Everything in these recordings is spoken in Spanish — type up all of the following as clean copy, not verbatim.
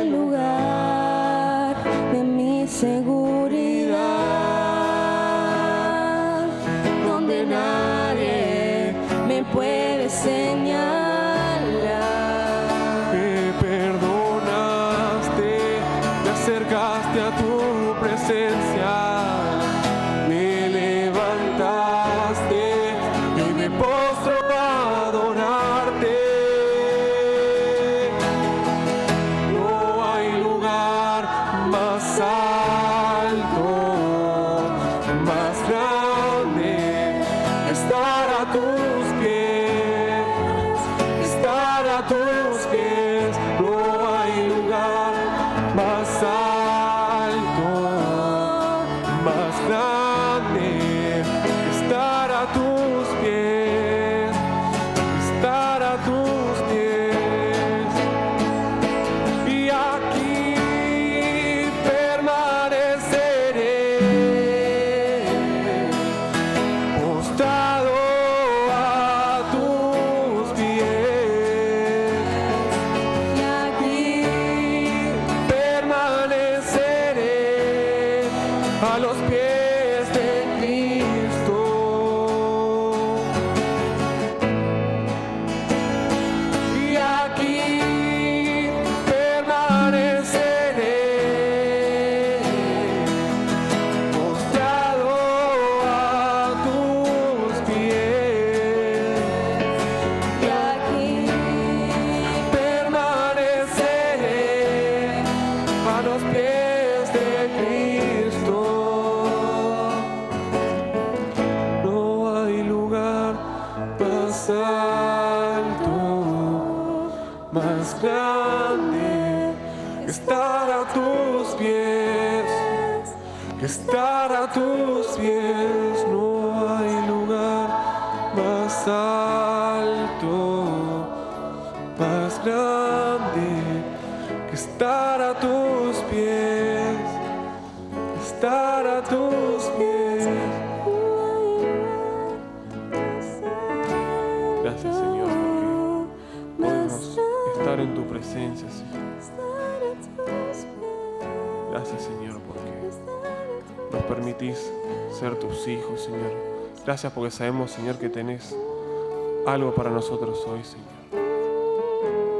el lugar de mi seguridad, donde nadie me puede señalar. Me perdonaste, te acercaste a tu presencia, me levantaste y hoy me postro a adorarte. No hay lugar más alto, más grande, estar a tus pies, estar a tus pies. No hay lugar más alto, más grande, estar a tus pies, estar a tus pies. Y aquí permaneceré, postrado a tus pies. Y aquí Permaneceré a los pies de Cristo. Y aquí permaneceré, postrado a tus pies. y aquí Permaneceré a los pies de Cristo. No hay lugar más alto, más grande, que estar a tus pies, que estar a tus pies. No hay lugar más alto, más grande, que estar a tus pies, que estar a tus pies. Gracias, Señor, porque podemos estar en tu presencia, Señor. Gracias, Señor, porque nos permitís ser tus hijos, Señor. Gracias porque sabemos, Señor, que tenés algo para nosotros hoy, Señor.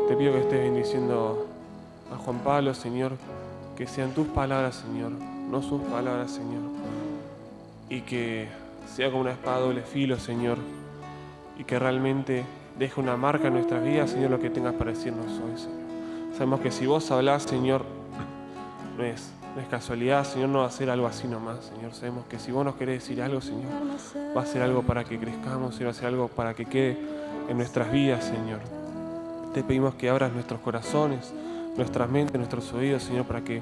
Te pido que estés bendiciendo a Juan Pablo, Señor, que sean tus palabras, Señor, no sus palabras, Señor. Y que sea como una espada de doble filo, Señor, y que realmente deje una marca en nuestras vidas, Señor, lo que tengas para decirnos hoy, Señor. Sabemos que si vos hablás, Señor, no es casualidad, Señor, no va a ser algo así nomás, Señor. Sabemos que si vos nos querés decir algo, Señor, va a ser algo para que crezcamos, Señor, va a ser algo para que quede en nuestras vidas, Señor. Te pedimos que abras nuestros corazones, nuestras mentes, nuestros oídos, Señor, para que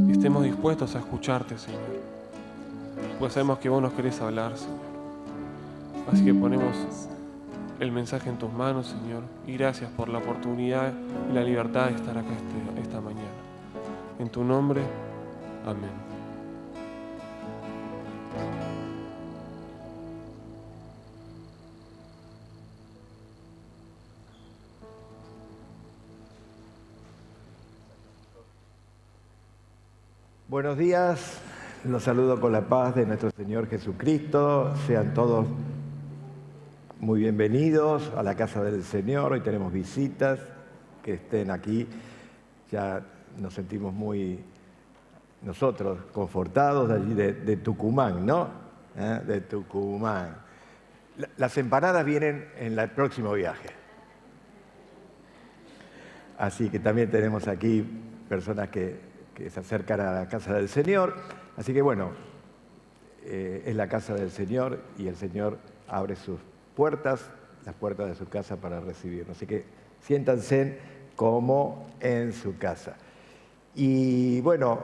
estemos dispuestos a escucharte, Señor. Pues sabemos que vos nos querés hablar, Señor. Así que ponemos el mensaje en tus manos, Señor, y gracias por la oportunidad y la libertad de estar acá esta mañana. En tu nombre, amén. Buenos días, los saludo con la paz de nuestro Señor Jesucristo. Sean todos muy bienvenidos a la casa del Señor. Hoy tenemos visitas que estén aquí. Ya nos sentimos muy, nosotros, confortados de allí de Tucumán, ¿no? De Tucumán. Las empanadas vienen en el próximo viaje. Así que también tenemos aquí personas que se acercan a la casa del Señor. Así que bueno, es la casa del Señor y el Señor abre sus puertas, las puertas de su casa para recibirnos. Así que siéntanse como en su casa. Y bueno,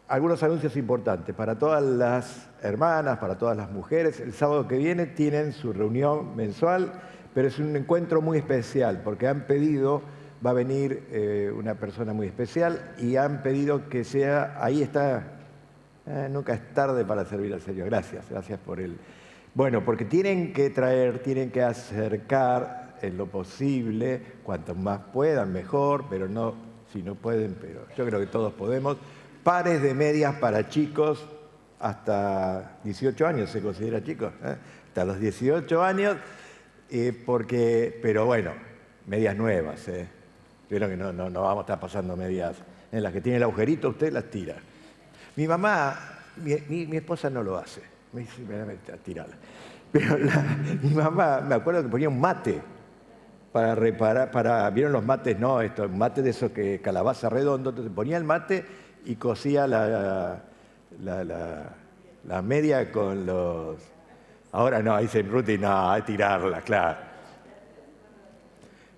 algunos anuncios importantes para todas las hermanas, para todas las mujeres. El sábado que viene tienen su reunión mensual, pero es un encuentro muy especial porque han pedido, va a venir una persona muy especial y han pedido que sea, ahí está, nunca es tarde para servir al Señor. Gracias por el... Bueno, porque tienen que traer, tienen que acercar en lo posible, cuanto más puedan mejor, pero no si no pueden, pero yo creo que todos podemos. Pares de medias para chicos hasta 18 años, se considera chicos, ¿eh? Hasta los 18 años, pero bueno, medias nuevas, ¿eh? Vieron que no vamos a estar pasando medias en las que tiene el agujerito, usted las tira. Mi mamá, mi esposa no lo hace, me dice, a tirarla. Pero mi mamá, me acuerdo que ponía un mate para reparar, ¿vieron los mates? No, un mate de esos que calabaza redondo, entonces ponía el mate y cosía la media con los... Ahora no, dicen Ruti, no, hay que tirarla, claro.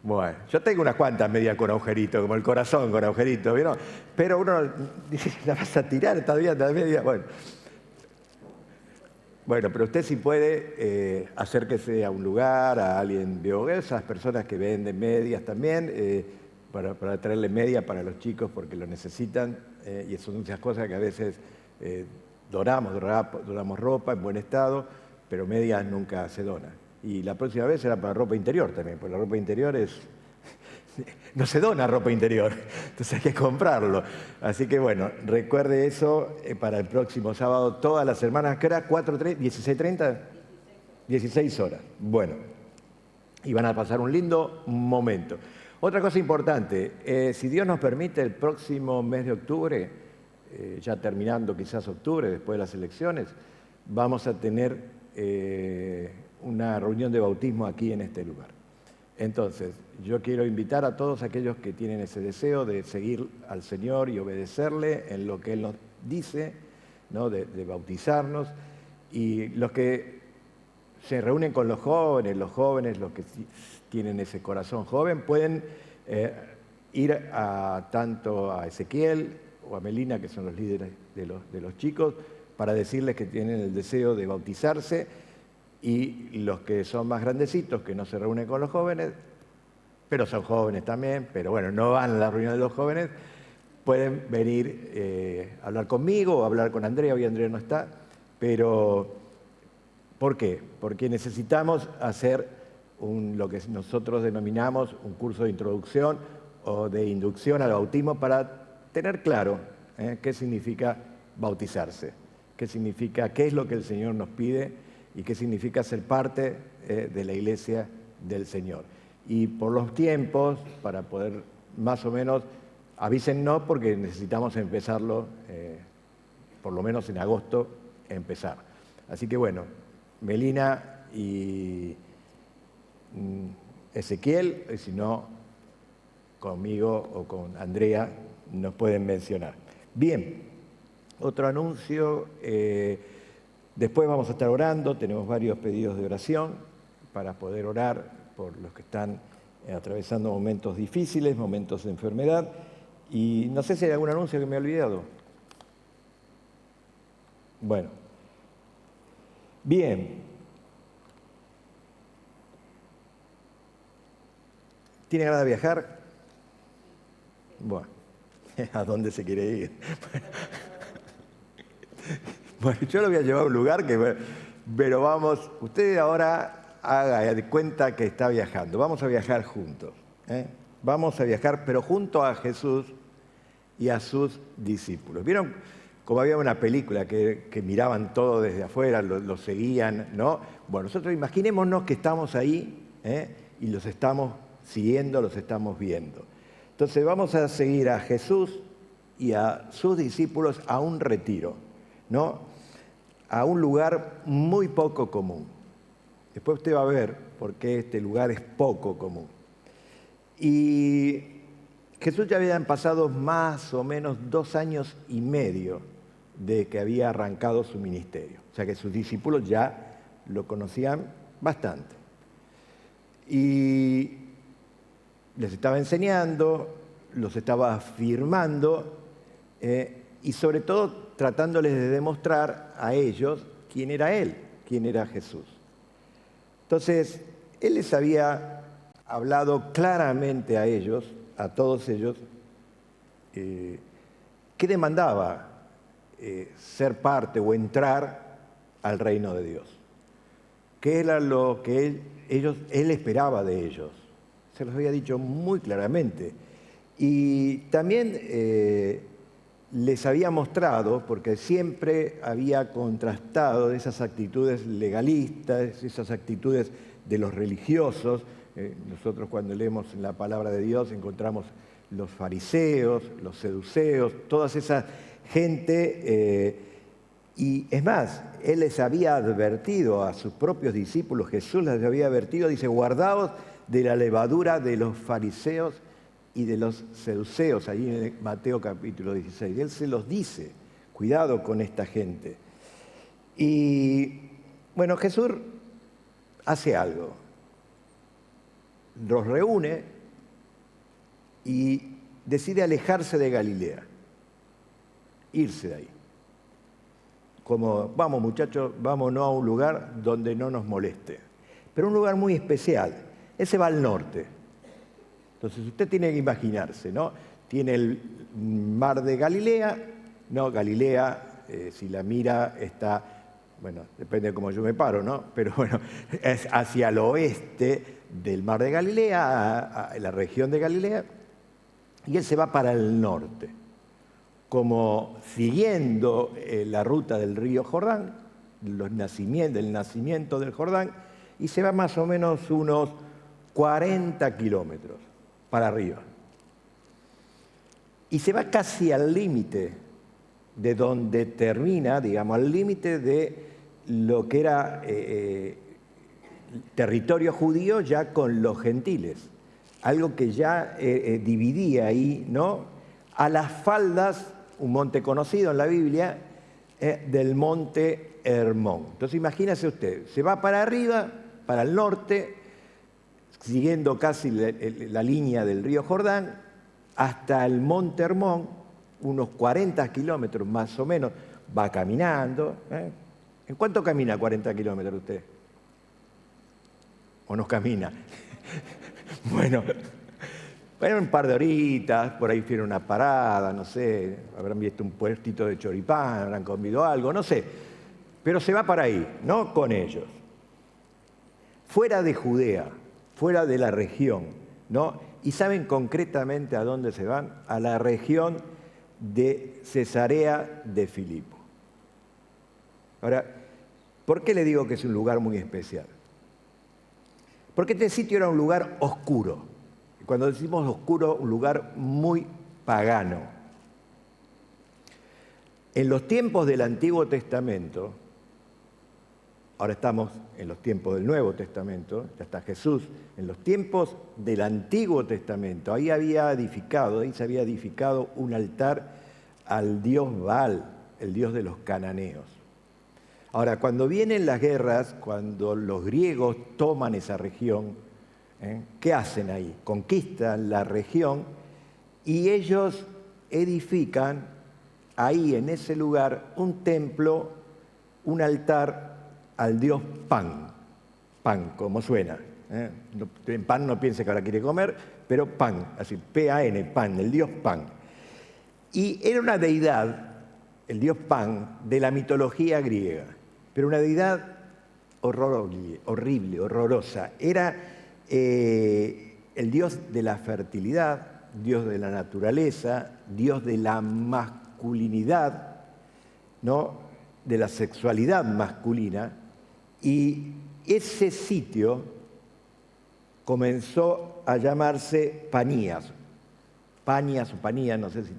Bueno, yo tengo unas cuantas medias con agujerito, como el corazón con agujerito, ¿vieron? Pero uno dice, ¿la vas a tirar todavía la media? Bueno, pero usted si puede, acérquese a un lugar, a alguien de esas personas que venden medias también, para traerle media para los chicos porque lo necesitan, y son muchas cosas que a veces donamos ropa en buen estado, pero medias nunca se dona. Y la próxima vez será para ropa interior también, porque la ropa interior no se dona ropa interior, entonces hay que comprarlo. Así que bueno, recuerde eso para el próximo sábado, todas las semanas, ¿qué hora? ¿4:30? ¿16:30? 16 horas. Bueno, y van a pasar un lindo momento. Otra cosa importante, si Dios nos permite, el próximo mes de octubre, ya terminando quizás octubre, después de las elecciones, vamos a tener una reunión de bautismo aquí en este lugar. Entonces, yo quiero invitar a todos aquellos que tienen ese deseo de seguir al Señor y obedecerle en lo que Él nos dice, ¿no? de bautizarnos, y los que se reúnen con los jóvenes, los que tienen ese corazón joven, pueden ir tanto a Ezequiel o a Melina, que son los líderes de los chicos, para decirles que tienen el deseo de bautizarse, y los que son más grandecitos, que no se reúnen con los jóvenes, pero son jóvenes también, pero bueno, no van a la reunión de los jóvenes, pueden venir a hablar conmigo o hablar con Andrea. Hoy Andrea no está, pero ¿por qué? Porque necesitamos hacer lo que nosotros denominamos un curso de introducción o de inducción al bautismo para tener claro qué significa bautizarse, qué es lo que el Señor nos pide y qué significa ser parte de la iglesia del Señor. Y por los tiempos, para poder más o menos, avísennos porque necesitamos empezarlo, por lo menos en agosto, empezar. Así que bueno, Melina y Ezequiel, y si no, conmigo o con Andrea, nos pueden mencionar. Bien, otro anuncio. Después vamos a estar orando, tenemos varios pedidos de oración para poder orar por los que están atravesando momentos difíciles, momentos de enfermedad. Y no sé si hay algún anuncio que me he olvidado. Bueno. Bien. ¿Tiene ganas de viajar? Bueno, ¿a dónde se quiere ir? Bueno, yo lo voy a llevar a un lugar pero vamos, usted ahora haga de cuenta que está viajando. Vamos a viajar juntos. Vamos a viajar, pero junto a Jesús y a sus discípulos. ¿Vieron cómo había una película que miraban todo desde afuera, lo seguían, ¿no? Bueno, nosotros imaginémonos que estamos ahí y los estamos siguiendo, los estamos viendo. Entonces vamos a seguir a Jesús y a sus discípulos a un retiro, ¿no? A un lugar muy poco común. Después usted va a ver por qué este lugar es poco común. Y Jesús ya habían pasado más o menos 2 años y medio de que había arrancado su ministerio. O sea que sus discípulos ya lo conocían bastante. Y les estaba enseñando, los estaba afirmando, y sobre todo tratándoles de demostrar a ellos quién era Él, quién era Jesús. Entonces, Él les había hablado claramente a ellos, a todos ellos, qué demandaba ser parte o entrar al reino de Dios. ¿Qué era lo que Él esperaba de ellos? Se los había dicho muy claramente. Y también les había mostrado, porque siempre había contrastado esas actitudes legalistas, esas actitudes de los religiosos. Nosotros cuando leemos la palabra de Dios encontramos los fariseos, los seduceos, toda esa gente. Y es más, Él les había advertido a sus propios discípulos, Jesús les había advertido, dice, guardaos de la levadura de los fariseos y de los seduceos, ahí en Mateo capítulo 16. Él se los dice, cuidado con esta gente. Y bueno, Jesús hace algo, los reúne y decide alejarse de Galilea, irse de ahí. Como, vamos muchachos, vámonos a un lugar donde no nos moleste. Pero un lugar muy especial, ese va al norte. Entonces usted tiene que imaginarse, ¿no? Tiene el mar de Galilea, ¿no? Galilea, si la mira, está, bueno, depende de cómo yo me paro, ¿no? Pero bueno, es hacia el oeste del mar de Galilea, a la región de Galilea, y él se va para el norte, como siguiendo la ruta del río Jordán, el nacimiento del Jordán, y se va más o menos unos 40 kilómetros para arriba. Y se va casi al límite de donde termina, digamos, al límite de lo que era territorio judío ya con los gentiles, algo que ya dividía ahí, ¿no? A las faldas, un monte conocido en la Biblia, del monte Hermón. Entonces imagínese usted, se va para arriba, para el norte, siguiendo casi la línea del río Jordán, hasta el monte Hermón, unos 40 kilómetros más o menos, va caminando. ¿En cuánto camina 40 kilómetros usted? ¿O no camina? Bueno, un par de horitas, por ahí hicieron una parada, no sé, habrán visto un puestito de choripán, habrán comido algo, no sé. Pero se va para ahí, ¿no? Con ellos. Fuera de Judea, fuera de la región, ¿no? ¿Y saben concretamente a dónde se van? A la región de Cesarea de Filipo. Ahora, ¿por qué le digo que es un lugar muy especial? Porque este sitio era un lugar oscuro. Cuando decimos oscuro, un lugar muy pagano. En los tiempos del Antiguo Testamento, ahora estamos en los tiempos del Nuevo Testamento, ya está Jesús, en los tiempos del Antiguo Testamento, ahí se había edificado un altar al dios Baal, el dios de los cananeos. Ahora, cuando vienen las guerras, cuando los griegos toman esa región, ¿qué hacen ahí? Conquistan la región y ellos edifican ahí en ese lugar un templo, un altar al dios Pan. Pan, como suena. En Pan no piense que ahora quiere comer, pero Pan, así, P-A-N, Pan, el dios Pan. Y era una deidad, el dios Pan, de la mitología griega, pero una deidad horrible, horrorosa. Era el dios de la fertilidad, dios de la naturaleza, dios de la masculinidad, ¿no? De la sexualidad masculina. Y ese sitio comenzó a llamarse Panías. Panías o Panías, no sé si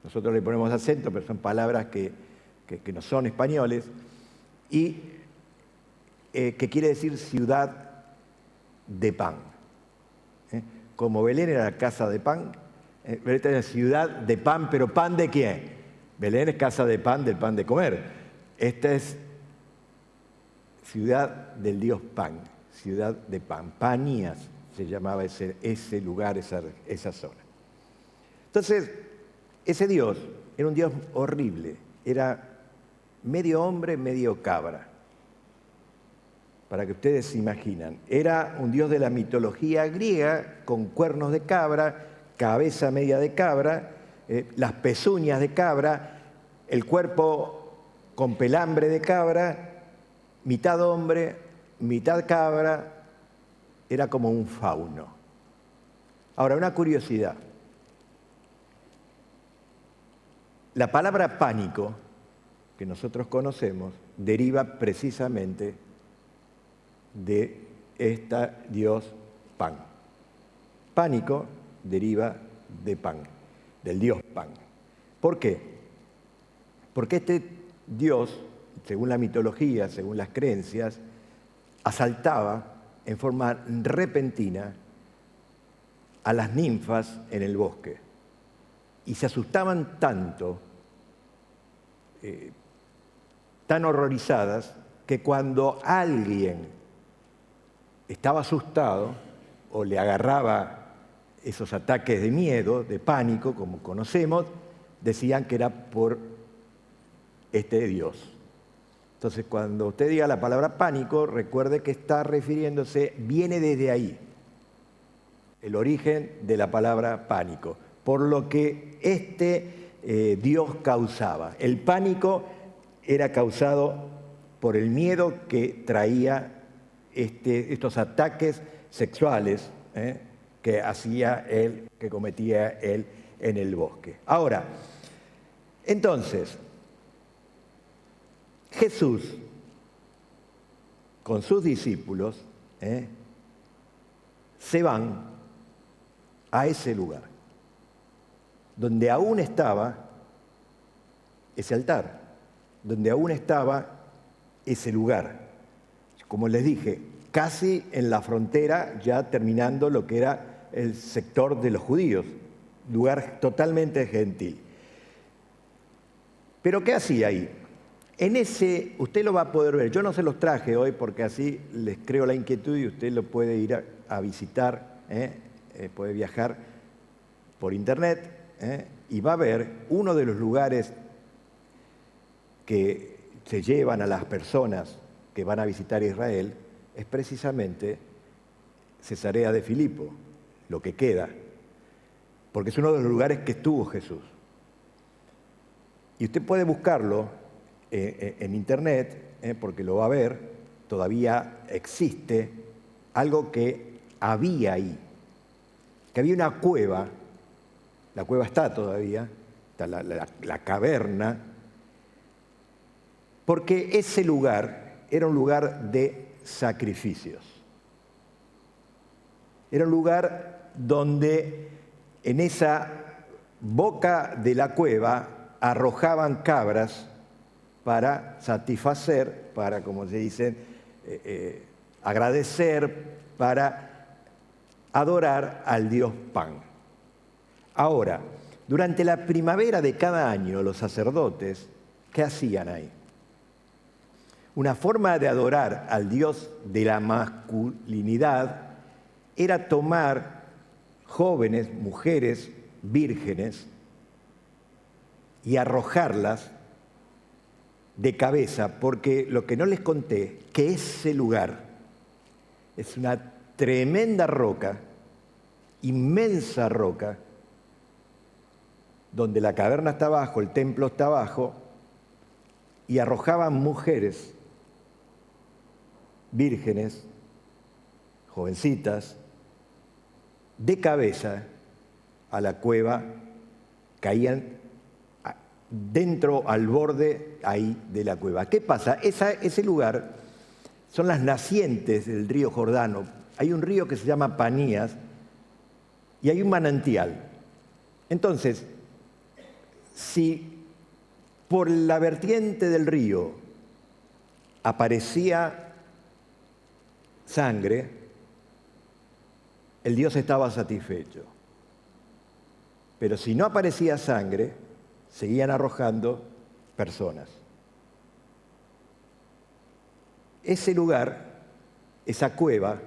nosotros le ponemos acento, pero son palabras que no son españoles, y que quiere decir ciudad de pan. Como Belén era la casa de pan, Belén era ciudad de pan, pero ¿pan de quién? Belén es casa de pan, del pan de comer. Esta es ciudad del dios Pan, ciudad de Pan. Panías se llamaba ese lugar, esa zona. Entonces, ese dios era un dios horrible, era medio hombre, medio cabra. Para que ustedes se imaginan, era un dios de la mitología griega con cuernos de cabra, cabeza media de cabra, las pezuñas de cabra, el cuerpo con pelambre de cabra, mitad hombre, mitad cabra, era como un fauno. Ahora, una curiosidad, La palabra pánico, que nosotros conocemos, deriva precisamente de esta dios Pan. Pánico deriva de Pan, del dios Pan. ¿Por qué? Porque este dios, según la mitología, según las creencias, asaltaba en forma repentina a las ninfas en el bosque. Y se asustaban tanto, tan horrorizadas, que cuando alguien estaba asustado o le agarraba esos ataques de miedo, de pánico, como conocemos, decían que era por este dios. Entonces, cuando usted diga la palabra pánico, recuerde que está refiriéndose, viene desde ahí, el origen de la palabra pánico, por lo que este dios causaba. El pánico era causado por el miedo que traía estos ataques sexuales que hacía él, que cometía él en el bosque. Ahora, entonces, Jesús, con sus discípulos, se van a ese lugar, donde aún estaba ese altar, donde aún estaba ese lugar. Como les dije, casi en la frontera, ya terminando lo que era el sector de los judíos, lugar totalmente gentil. Pero ¿qué hacía ahí? En ese, usted lo va a poder ver, yo no se los traje hoy porque así les creo la inquietud y usted lo puede ir a visitar, puede viajar por internet y va a ver uno de los lugares que se llevan a las personas que van a visitar Israel, es precisamente Cesarea de Filipo, lo que queda, porque es uno de los lugares que estuvo Jesús. Y usted puede buscarlo en internet, porque lo va a ver, todavía existe algo que había ahí, que había una cueva, la cueva está todavía, está la caverna, porque ese lugar era un lugar de sacrificios. Era un lugar donde en esa boca de la cueva arrojaban cabras para satisfacer, para, como se dice, agradecer, para adorar al dios Pan. Ahora, durante la primavera de cada año, los sacerdotes, ¿qué hacían ahí? Una forma de adorar al dios de la masculinidad era tomar jóvenes, mujeres, vírgenes, y arrojarlas de cabeza, porque lo que no les conté, que ese lugar es una tremenda roca, inmensa roca, donde la caverna está abajo, el templo está abajo, y arrojaban mujeres, vírgenes, jovencitas, de cabeza a la cueva, caían dentro, al borde ahí de la cueva. ¿Qué pasa? Ese lugar son las nacientes del río Jordano. Hay un río que se llama Panías y hay un manantial. Entonces, si por la vertiente del río aparecía sangre, el dios estaba satisfecho. Pero si no aparecía sangre, seguían arrojando personas. Ese lugar, esa cueva,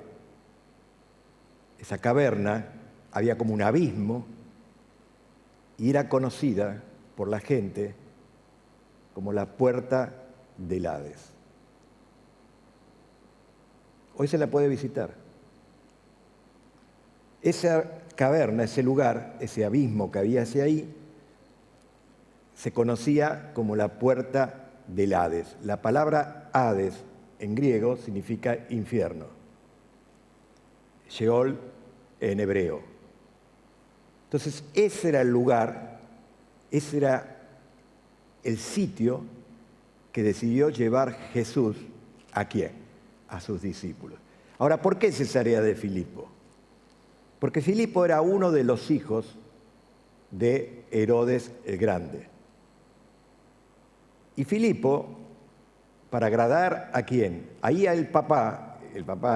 esa caverna, había como un abismo y era conocida por la gente como la puerta del Hades. Hoy se la puede visitar. Esa caverna, ese lugar, ese abismo que había hacia ahí, se conocía como la puerta del Hades. La palabra Hades en griego significa infierno. Sheol en hebreo. Entonces, ese era el lugar, ese era el sitio que decidió llevar Jesús. ¿A quién? A sus discípulos. Ahora, ¿por qué Cesarea de Filipo? Porque Filipo era uno de los hijos de Herodes el Grande. Y Filipo, para agradar a quién, ahí el papá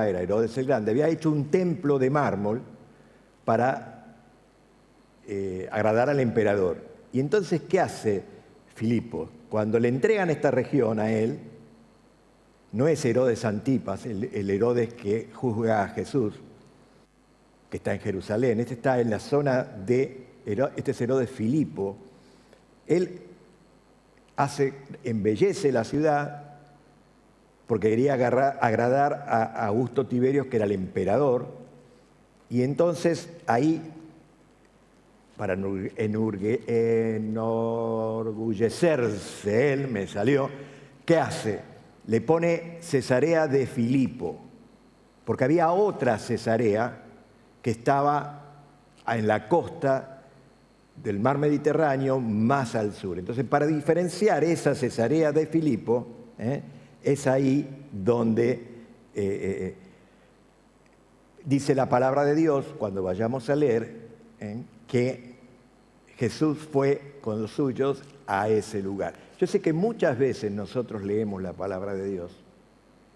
era Herodes el Grande, había hecho un templo de mármol para agradar al emperador. Y entonces, ¿qué hace Filipo? Cuando le entregan esta región a él, no es Herodes Antipas, el Herodes que juzga a Jesús, que está en Jerusalén, este está en la zona de, este es Herodes Filipo. Él embellece la ciudad porque quería agradar a Augusto Tiberios, que era el emperador, y entonces ahí, para enorgullecerse él, me salió, ¿qué hace? Le pone Cesarea de Filipo, porque había otra Cesarea que estaba en la costa del mar Mediterráneo más al sur. Entonces, para diferenciar esa Cesarea de Filipo, es ahí donde dice la palabra de Dios, cuando vayamos a leer, que Jesús fue con los suyos a ese lugar. Yo sé que muchas veces nosotros leemos la palabra de Dios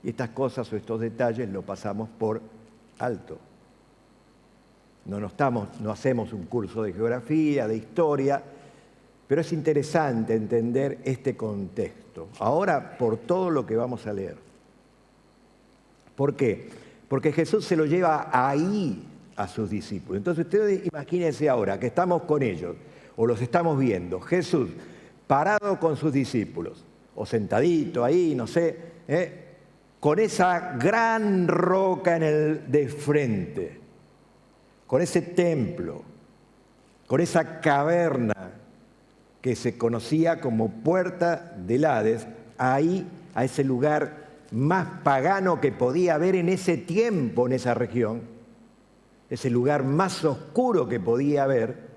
y estas cosas o estos detalles lo pasamos por alto. No hacemos un curso de geografía, de historia, pero es interesante entender este contexto. Ahora, por todo lo que vamos a leer. ¿Por qué? Porque Jesús se lo lleva ahí a sus discípulos. Entonces ustedes imagínense ahora que estamos con ellos, o los estamos viendo, Jesús parado con sus discípulos, o sentadito ahí, no sé, con esa gran roca de frente, con ese templo, con esa caverna que se conocía como Puerta del Hades, ahí, a ese lugar más pagano que podía haber en ese tiempo en esa región, ese lugar más oscuro que podía haber,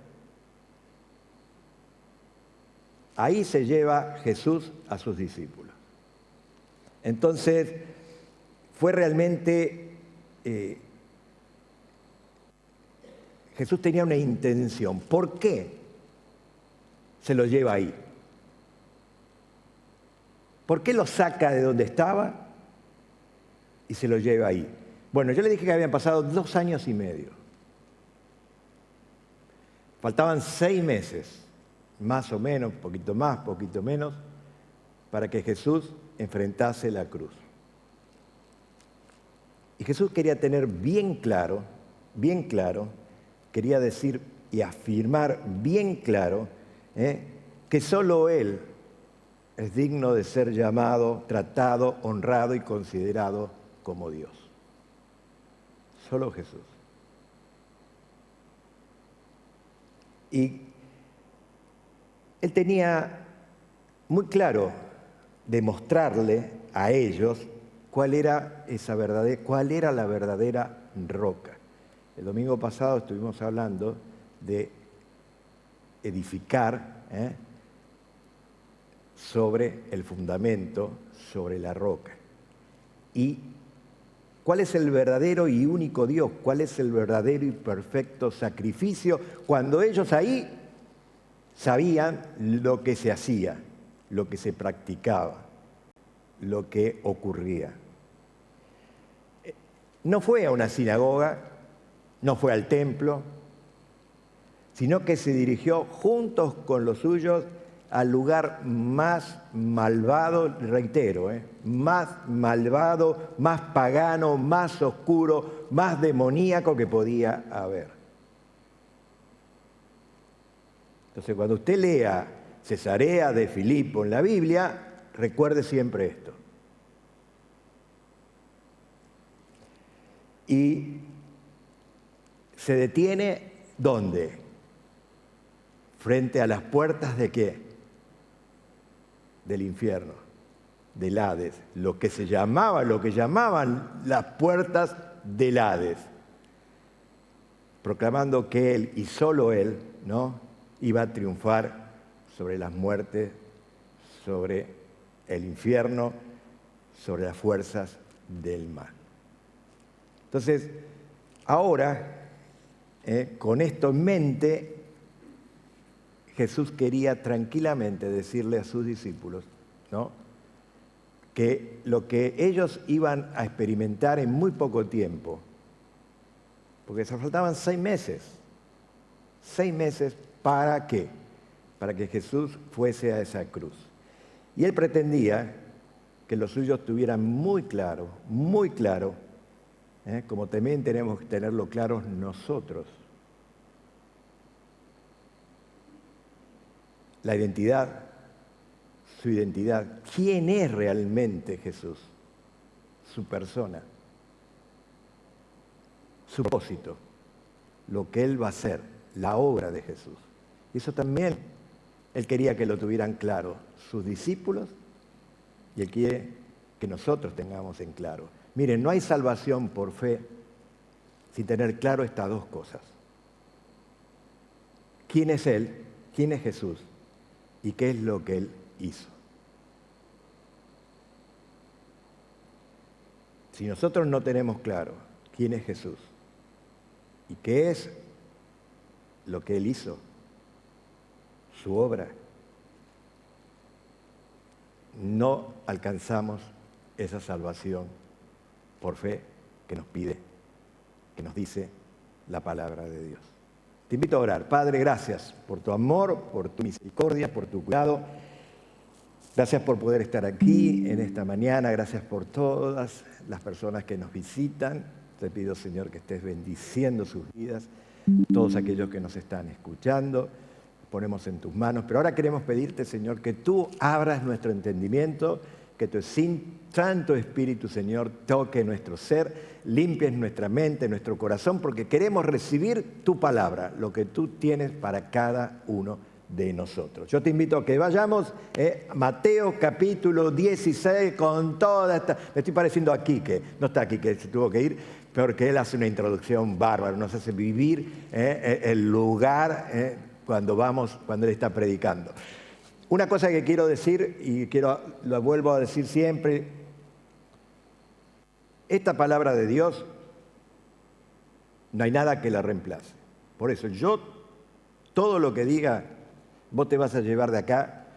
ahí se lleva Jesús a sus discípulos. Entonces, fue realmente... Jesús tenía una intención. ¿Por qué se lo lleva ahí? ¿Por qué lo saca de donde estaba y se lo lleva ahí? Bueno, yo le dije que habían pasado 2 años y medio. Faltaban 6 meses, más o menos, poquito más, poquito menos, para que Jesús enfrentase la cruz. Y Jesús quería tener bien claro, quería decir y afirmar bien claro que solo Él es digno de ser llamado, tratado, honrado y considerado como Dios. Solo Jesús. Y Él tenía muy claro demostrarle a ellos cuál era la verdadera roca. El domingo pasado estuvimos hablando de edificar sobre el fundamento, sobre la roca. Y cuál es el verdadero y único Dios, cuál es el verdadero y perfecto sacrificio, cuando ellos ahí sabían lo que se hacía, lo que se practicaba, lo que ocurría. No fue a una sinagoga, no fue al templo, sino que se dirigió juntos con los suyos al lugar más malvado, reitero, más malvado, más pagano, más oscuro, más demoníaco que podía haber. Entonces, cuando usted lea Cesarea de Filipo en la Biblia, recuerde siempre esto. Y se detiene, ¿dónde? Frente a las puertas ¿de qué? Del infierno, del Hades, lo que llamaban las puertas del Hades, proclamando que Él y solo Él, ¿no?, iba a triunfar sobre las muertes sobre el infierno, sobre las fuerzas del mal. Entonces, ahora, con esto en mente, Jesús quería tranquilamente decirle a sus discípulos, ¿no?, que lo que ellos iban a experimentar en muy poco tiempo, porque se faltaban 6 meses. 6 meses, ¿para qué? Para que Jesús fuese a esa cruz. Y él pretendía que los suyos tuvieran muy claro, como también tenemos que tenerlo claro nosotros, la identidad, su identidad, quién es realmente Jesús, su persona, su propósito, lo que Él va a hacer, la obra de Jesús. Y eso también Él quería que lo tuvieran claro sus discípulos y Él quiere que nosotros tengamos en claro. Miren, no hay salvación por fe sin tener claro estas dos cosas. ¿Quién es Él? ¿Quién es Jesús? ¿Y qué es lo que Él hizo? Si nosotros no tenemos claro quién es Jesús y qué es lo que Él hizo, su obra, no alcanzamos esa salvación por fe que nos pide, que nos dice la palabra de Dios. Te invito a orar. Padre, gracias por tu amor, por tu misericordia, por tu cuidado. Gracias por poder estar aquí en esta mañana. Gracias por todas las personas que nos visitan. Te pido, Señor, que estés bendiciendo sus vidas. Todos aquellos que nos están escuchando, los ponemos en tus manos. Pero ahora queremos pedirte, Señor, que tú abras nuestro entendimiento, que tu Santo Espíritu, Señor, toque nuestro ser, limpies nuestra mente, nuestro corazón, porque queremos recibir tu palabra, lo que tú tienes para cada uno de nosotros. Yo te invito a que vayamos a Mateo capítulo 16 con toda esta... Me estoy pareciendo a Quique, no está Quique, se tuvo que ir, porque él hace una introducción bárbara, nos hace vivir el lugar cuando él está predicando. Una cosa que quiero decir, y lo vuelvo a decir siempre, esta palabra de Dios no hay nada que la reemplace. Por eso todo lo que diga, vos te vas a llevar de acá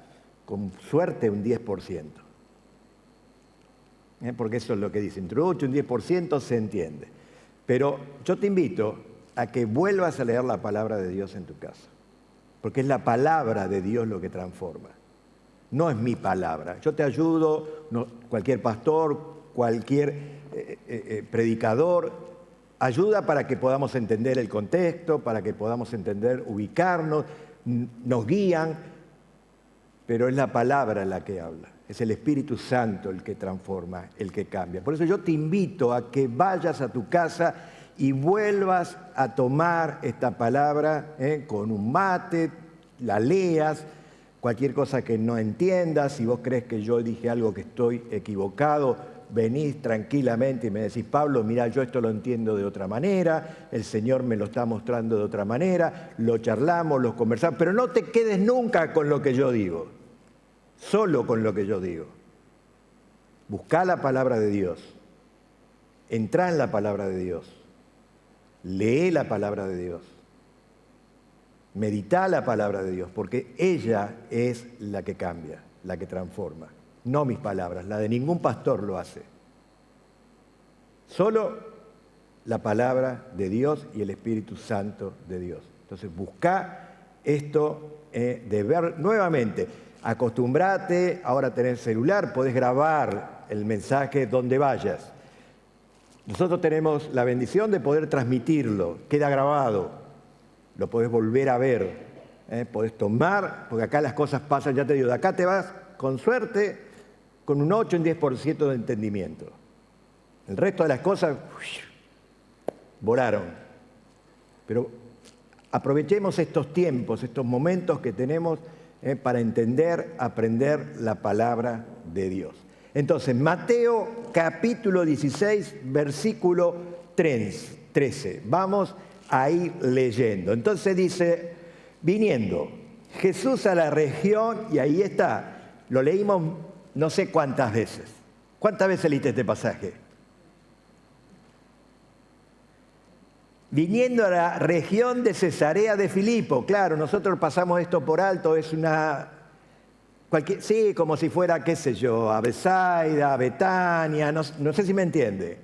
con suerte un 10%. Porque eso es lo que dice, entre 8 y un 10% se entiende. Pero yo te invito a que vuelvas a leer la palabra de Dios en tu casa. Porque es la palabra de Dios lo que transforma. No es mi palabra. Yo te ayudo, cualquier pastor, cualquier predicador, ayuda para que podamos entender el contexto, para que podamos entender, ubicarnos, nos guían, pero es la palabra la que habla. Es el Espíritu Santo el que transforma, el que cambia. Por eso yo te invito a que vayas a tu casa y vuelvas a tomar esta palabra con un mate, la leas, cualquier cosa que no entiendas, si vos crees que yo dije algo que estoy equivocado, venís tranquilamente y me decís, Pablo, mira, yo esto lo entiendo de otra manera, el Señor me lo está mostrando de otra manera, lo charlamos, lo conversamos, pero no te quedes nunca con lo que yo digo, solo con lo que yo digo. Buscá la palabra de Dios, entrá en la palabra de Dios. Lee la palabra de Dios, medita la palabra de Dios, porque ella es la que cambia, la que transforma. No mis palabras, la de ningún pastor lo hace. Solo la palabra de Dios y el Espíritu Santo de Dios. Entonces busca esto de ver nuevamente. Acostumbrate, ahora tenés celular, podés grabar el mensaje donde vayas. Nosotros tenemos la bendición de poder transmitirlo, queda grabado, lo podés volver a ver, podés tomar, porque acá las cosas pasan, ya te digo, de acá te vas con suerte, con un 8 o un 10% de entendimiento. El resto de las cosas volaron. Pero aprovechemos estos tiempos, estos momentos que tenemos para entender, aprender la palabra de Dios. Entonces, Mateo capítulo 16, versículo 13. Vamos a ir leyendo. Entonces dice, viniendo Jesús a la región, y ahí está, lo leímos no sé cuántas veces. ¿Cuántas veces leíste este pasaje? Viniendo a la región de Cesarea de Filipo. Claro, nosotros pasamos esto por alto, es sí, como si fuera, qué sé yo, a Betsaida, a Betania, no sé si me entiende.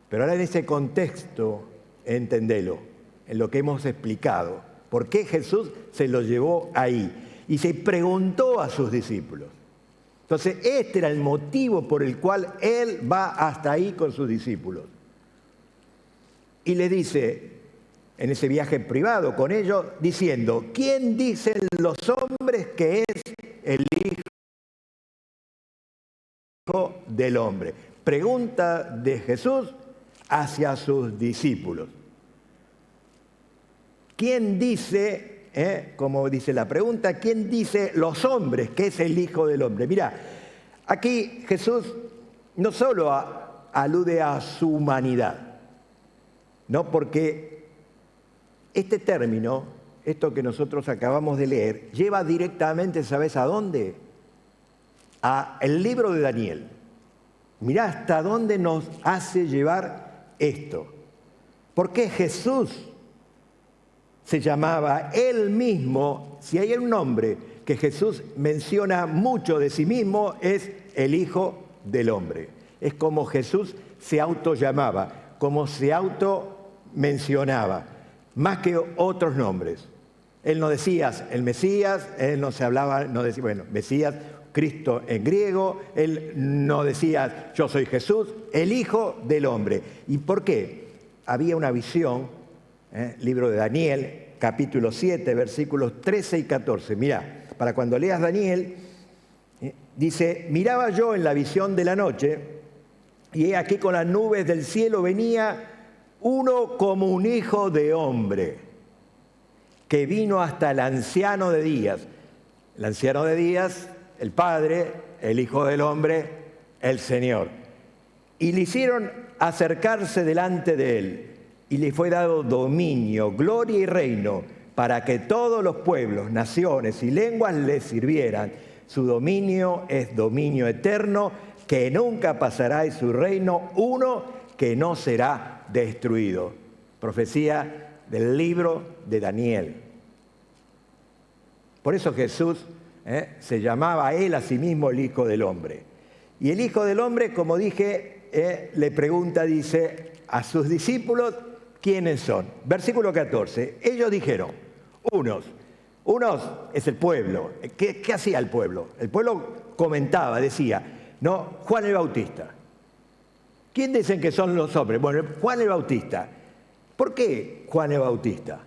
Pero ahora en ese contexto, entendelo, en lo que hemos explicado. ¿Por qué Jesús se lo llevó ahí? Y se preguntó a sus discípulos. Entonces, este era el motivo por el cual Él va hasta ahí con sus discípulos. Y le dice, en ese viaje privado con ellos, diciendo, ¿quién dicen los hombres que es el Hijo del Hombre? Pregunta de Jesús hacia sus discípulos. ¿Quién dice, como dice la pregunta, quién dice los hombres que es el Hijo del Hombre? Mirá, aquí Jesús no solo alude a su humanidad, ¿no? Porque este término, esto que nosotros acabamos de leer, lleva directamente, ¿sabes a dónde? Al libro de Daniel. Mirá hasta dónde nos hace llevar esto. ¿Por qué Jesús se llamaba él mismo? Si hay un nombre que Jesús menciona mucho de sí mismo, es el Hijo del Hombre. Es como Jesús se auto-llamaba, como se auto-mencionaba, más que otros nombres. Él no decía el Mesías, él no decía, bueno, Mesías, Cristo en griego, él no decía yo soy Jesús, el Hijo del Hombre. ¿Y por qué? Había una visión, libro de Daniel, capítulo 7, versículos 13 y 14. Mirá, para cuando leas Daniel, dice, miraba yo en la visión de la noche, y he aquí con las nubes del cielo venía uno como un hijo de hombre, que vino hasta el anciano de días. El anciano de días, el Padre, el Hijo del Hombre, el Señor. Y le hicieron acercarse delante de él, y le fue dado dominio, gloria y reino, para que todos los pueblos, naciones y lenguas le sirvieran. Su dominio es dominio eterno, que nunca pasará, y su reino uno que no será destruido. Profecía del libro de Daniel. Por eso Jesús se llamaba a él a sí mismo el Hijo del Hombre. Y el Hijo del Hombre, como dije, le pregunta, dice, a sus discípulos, ¿quiénes son? Versículo 14. Ellos dijeron, unos es el pueblo. ¿Qué hacía el pueblo? El pueblo comentaba, decía, no, Juan el Bautista. ¿Quién dicen que son los hombres? Bueno, Juan el Bautista. ¿Por qué Juan el Bautista?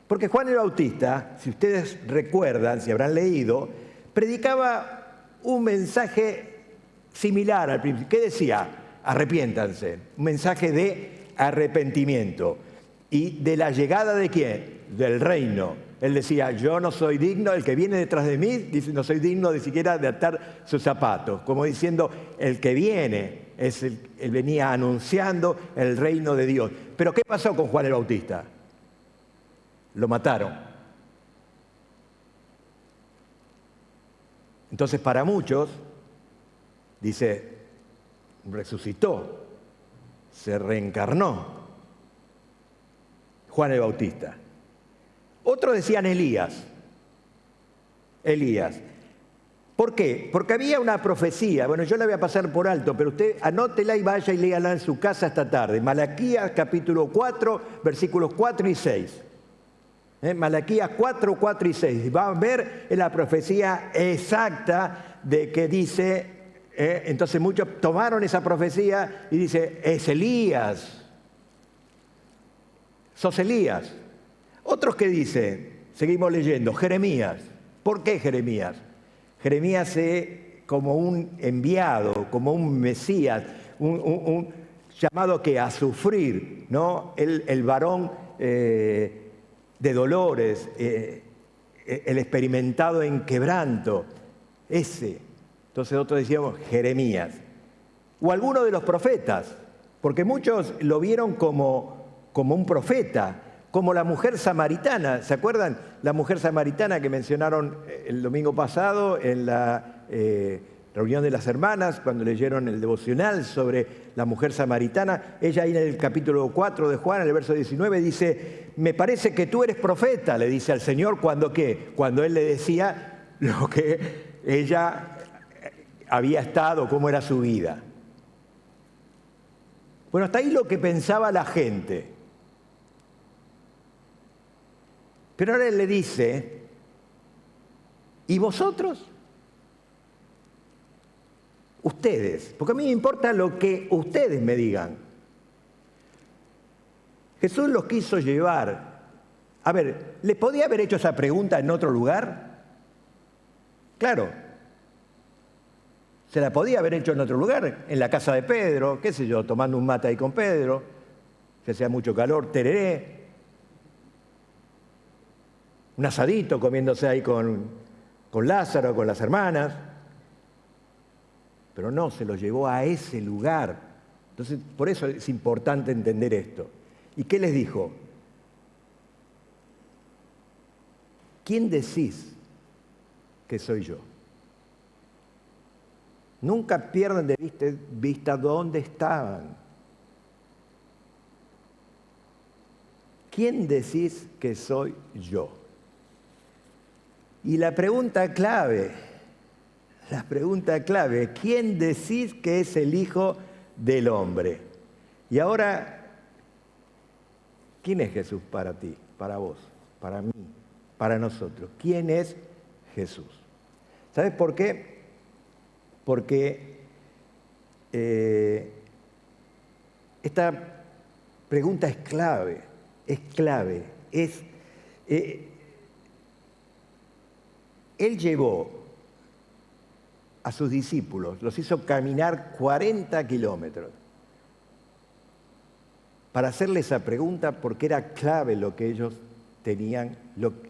Porque Juan el Bautista, si ustedes recuerdan, si habrán leído, predicaba un mensaje similar al principio. ¿Qué decía? Arrepiéntanse. Un mensaje de arrepentimiento. ¿Y de la llegada de quién? Del reino. Él decía, yo no soy digno, el que viene detrás de mí, dice, no soy digno ni siquiera de atar sus zapatos. Como diciendo, el que viene, él venía anunciando el reino de Dios. Pero ¿qué pasó con Juan el Bautista? Lo mataron. Entonces, para muchos, dice, resucitó, se reencarnó Juan el Bautista. Otros decían Elías. ¿Por qué? Porque había una profecía, bueno, yo la voy a pasar por alto, pero usted anótela y vaya y léala en su casa esta tarde. Malaquías capítulo 4, versículos 4 y 6. Malaquías 4, 4 y 6. Va a ver la profecía exacta de que dice, entonces muchos tomaron esa profecía y dice, es Elías. Sos Elías. Otros que dicen, seguimos leyendo, Jeremías. ¿Por qué Jeremías? Jeremías es como un enviado, como un Mesías, un llamado que a sufrir, ¿no? El varón de dolores, el experimentado en quebranto, ese. Entonces nosotros decíamos Jeremías. O alguno de los profetas, porque muchos lo vieron como un profeta, como la mujer samaritana. ¿Se acuerdan? La mujer samaritana que mencionaron el domingo pasado en la reunión de las hermanas, cuando leyeron el devocional sobre la mujer samaritana. Ella ahí en el capítulo 4 de Juan, en el verso 19, dice: me parece que tú eres profeta, le dice al Señor, ¿cuándo qué? Cuando Él le decía lo que ella había estado, cómo era su vida. Bueno, hasta ahí lo que pensaba la gente. Pero ahora Él le dice: ¿y vosotros? Ustedes, porque a mí me importa lo que ustedes me digan. Jesús los quiso llevar. A ver, ¿le podía haber hecho esa pregunta en otro lugar? Claro. Se la podía haber hecho en otro lugar, en la casa de Pedro, qué sé yo, tomando un mate ahí con Pedro, que hacía mucho calor, tereré. Un asadito comiéndose ahí con Lázaro, con las hermanas. Pero no, se lo llevó a ese lugar. Entonces, por eso es importante entender esto. ¿Y qué les dijo? ¿Quién decís que soy yo? Nunca pierdan de vista dónde estaban. ¿Quién decís que soy yo? Y la pregunta clave, ¿quién decís que es el Hijo del Hombre? Y ahora, ¿quién es Jesús para ti, para vos, para mí, para nosotros? ¿Quién es Jesús? ¿Sabes por qué? Porque esta pregunta es clave. Él llevó a sus discípulos, los hizo caminar 40 kilómetros para hacerle esa pregunta, porque era clave lo que ellos tenían.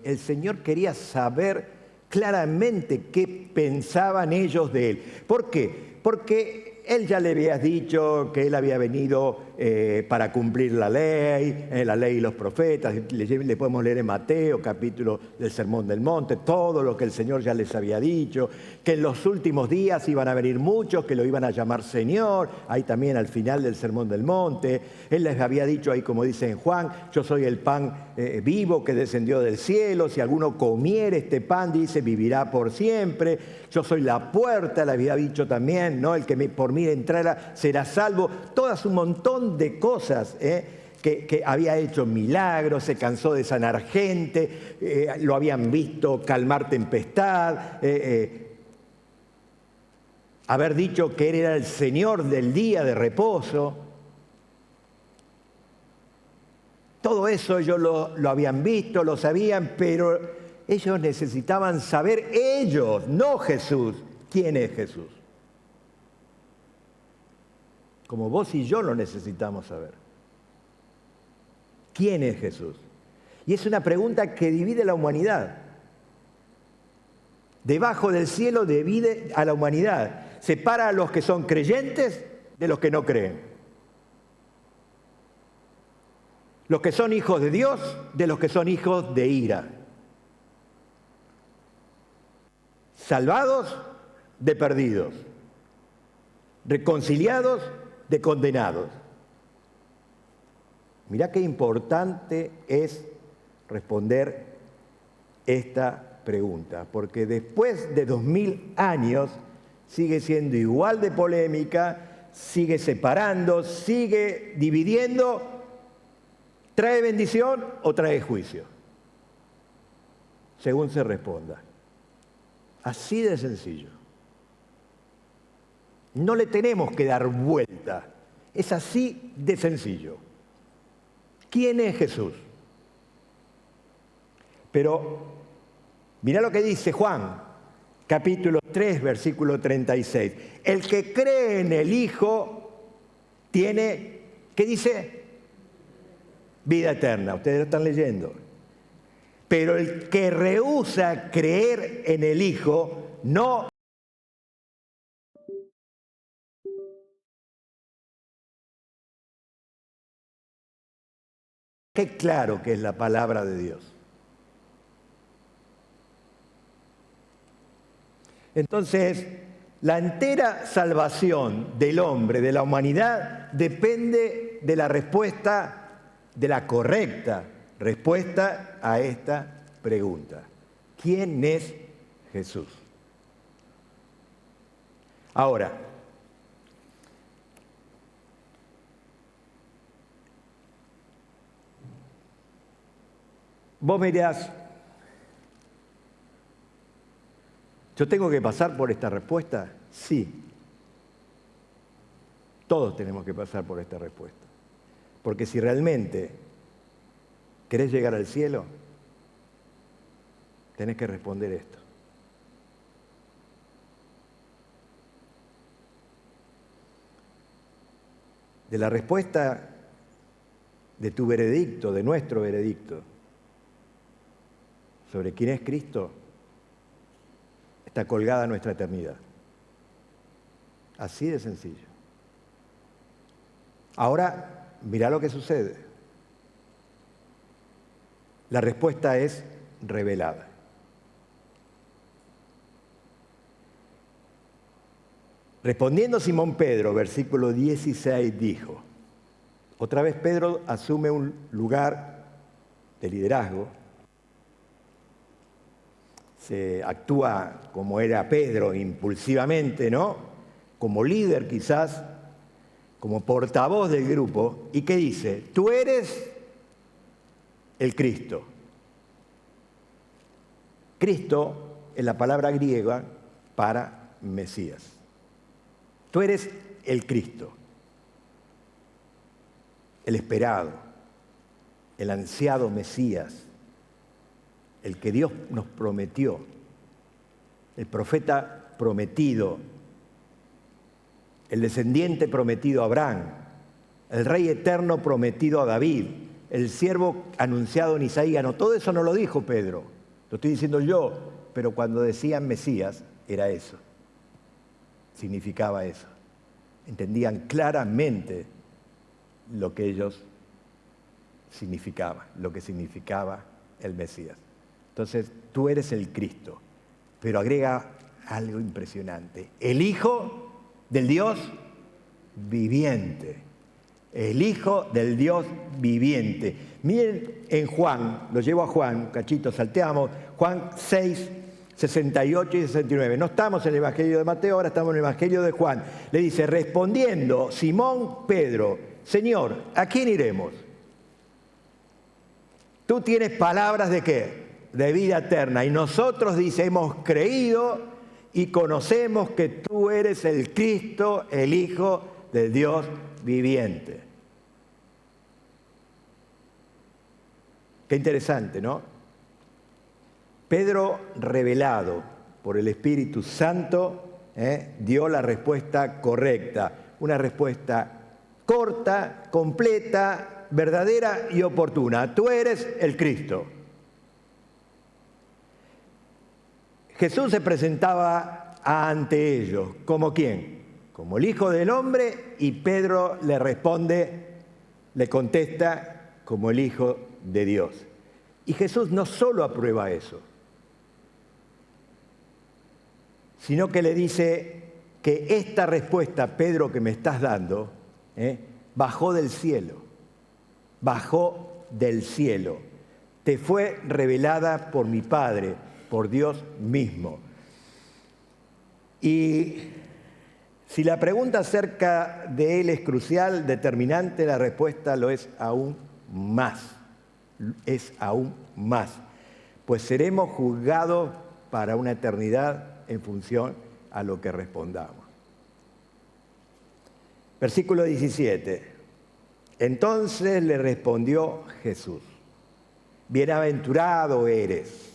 El Señor quería saber claramente qué pensaban ellos de Él. ¿Por qué? Porque Él ya le había dicho que Él había venido para cumplir la ley y los profetas. Le podemos leer en Mateo, capítulo del Sermón del Monte, todo lo que el Señor ya les había dicho, que en los últimos días iban a venir muchos que lo iban a llamar Señor, ahí también al final del Sermón del Monte. Él les había dicho ahí, como dice en Juan: yo soy el pan vivo que descendió del cielo, si alguno comiere este pan, dice, vivirá por siempre. Yo soy la puerta, le había dicho también, ¿no? El que por mí entrara será salvo. Todas un montón de cosas que había hecho milagros, se cansó de sanar gente, lo habían visto calmar tempestad, haber dicho que Él era el Señor del día de reposo. Todo eso ellos lo habían visto, lo sabían, pero ellos necesitaban saber, ellos, no Jesús, quién es Jesús. Como vos y yo lo necesitamos saber. ¿Quién es Jesús? Y es una pregunta que divide a la humanidad. Debajo del cielo divide a la humanidad. Separa a los que son creyentes de los que no creen. Los que son hijos de Dios de los que son hijos de ira. Salvados de perdidos. Reconciliados de condenados. Mirá qué importante es responder esta pregunta, porque después de 2000 años sigue siendo igual de polémica, sigue separando, sigue dividiendo. ¿Trae bendición o trae juicio? Según se responda. Así de sencillo. No le tenemos que dar vuelta. Es así de sencillo. ¿Quién es Jesús? Pero mirá lo que dice Juan, capítulo 3, versículo 36. El que cree en el Hijo tiene, ¿qué dice? Vida eterna. Ustedes lo están leyendo. Pero el que rehúsa creer en el Hijo no Qué claro que es la palabra de Dios. Entonces, la entera salvación del hombre, de la humanidad, depende de la respuesta, de la correcta respuesta a esta pregunta. ¿Quién es Jesús? Ahora, vos me dirás, ¿yo tengo que pasar por esta respuesta? Sí. Todos tenemos que pasar por esta respuesta. Porque si realmente querés llegar al cielo, tenés que responder esto. De la respuesta de tu veredicto, de nuestro veredicto, sobre quién es Cristo, está colgada nuestra eternidad. Así de sencillo. Ahora, mirá lo que sucede. La respuesta es revelada. Respondiendo Simón Pedro, versículo 16, dijo, otra vez Pedro asume un lugar de liderazgo, se actúa como era Pedro, impulsivamente, ¿no? Como líder quizás, como portavoz del grupo, ¿y qué dice? Tú eres el Cristo. Cristo es la palabra griega para Mesías. Tú eres el Cristo, el esperado, el ansiado Mesías, el que Dios nos prometió, el profeta prometido, el descendiente prometido a Abraham, el rey eterno prometido a David, el siervo anunciado en Isaías. No, todo eso no lo dijo Pedro, lo estoy diciendo yo, pero cuando decían Mesías era eso, significaba eso. Entendían claramente lo que ellos significaban, lo que significaba el Mesías. Entonces, tú eres el Cristo, pero agrega algo impresionante. El Hijo del Dios viviente. El Hijo del Dios viviente. Miren en Juan, lo llevo a Juan, cachito, salteamos, Juan 6, 68 y 69. No estamos en el Evangelio de Mateo, ahora estamos en el Evangelio de Juan. Le dice, respondiendo Simón Pedro, Señor, ¿a quién iremos? Tú tienes palabras de ¿qué? De vida eterna. Y nosotros, dice, hemos creído y conocemos que tú eres el Cristo, el Hijo de Dios viviente. Qué interesante, ¿no? Pedro, revelado por el Espíritu Santo, dio la respuesta correcta. Una respuesta corta, completa, verdadera y oportuna. Tú eres el Cristo. Jesús se presentaba ante ellos. ¿Como quién? Como el Hijo del Hombre, y Pedro le responde, le contesta como el Hijo de Dios. Y Jesús no solo aprueba eso, sino que le dice que esta respuesta, Pedro, que me estás dando, bajó del cielo. Bajó del cielo. Te fue revelada por mi Padre, por Dios mismo. Y si la pregunta acerca de Él es crucial, determinante, la respuesta lo es aún más. Es aún más. Pues seremos juzgados para una eternidad en función a lo que respondamos. Versículo 17. Entonces le respondió Jesús, bienaventurado eres.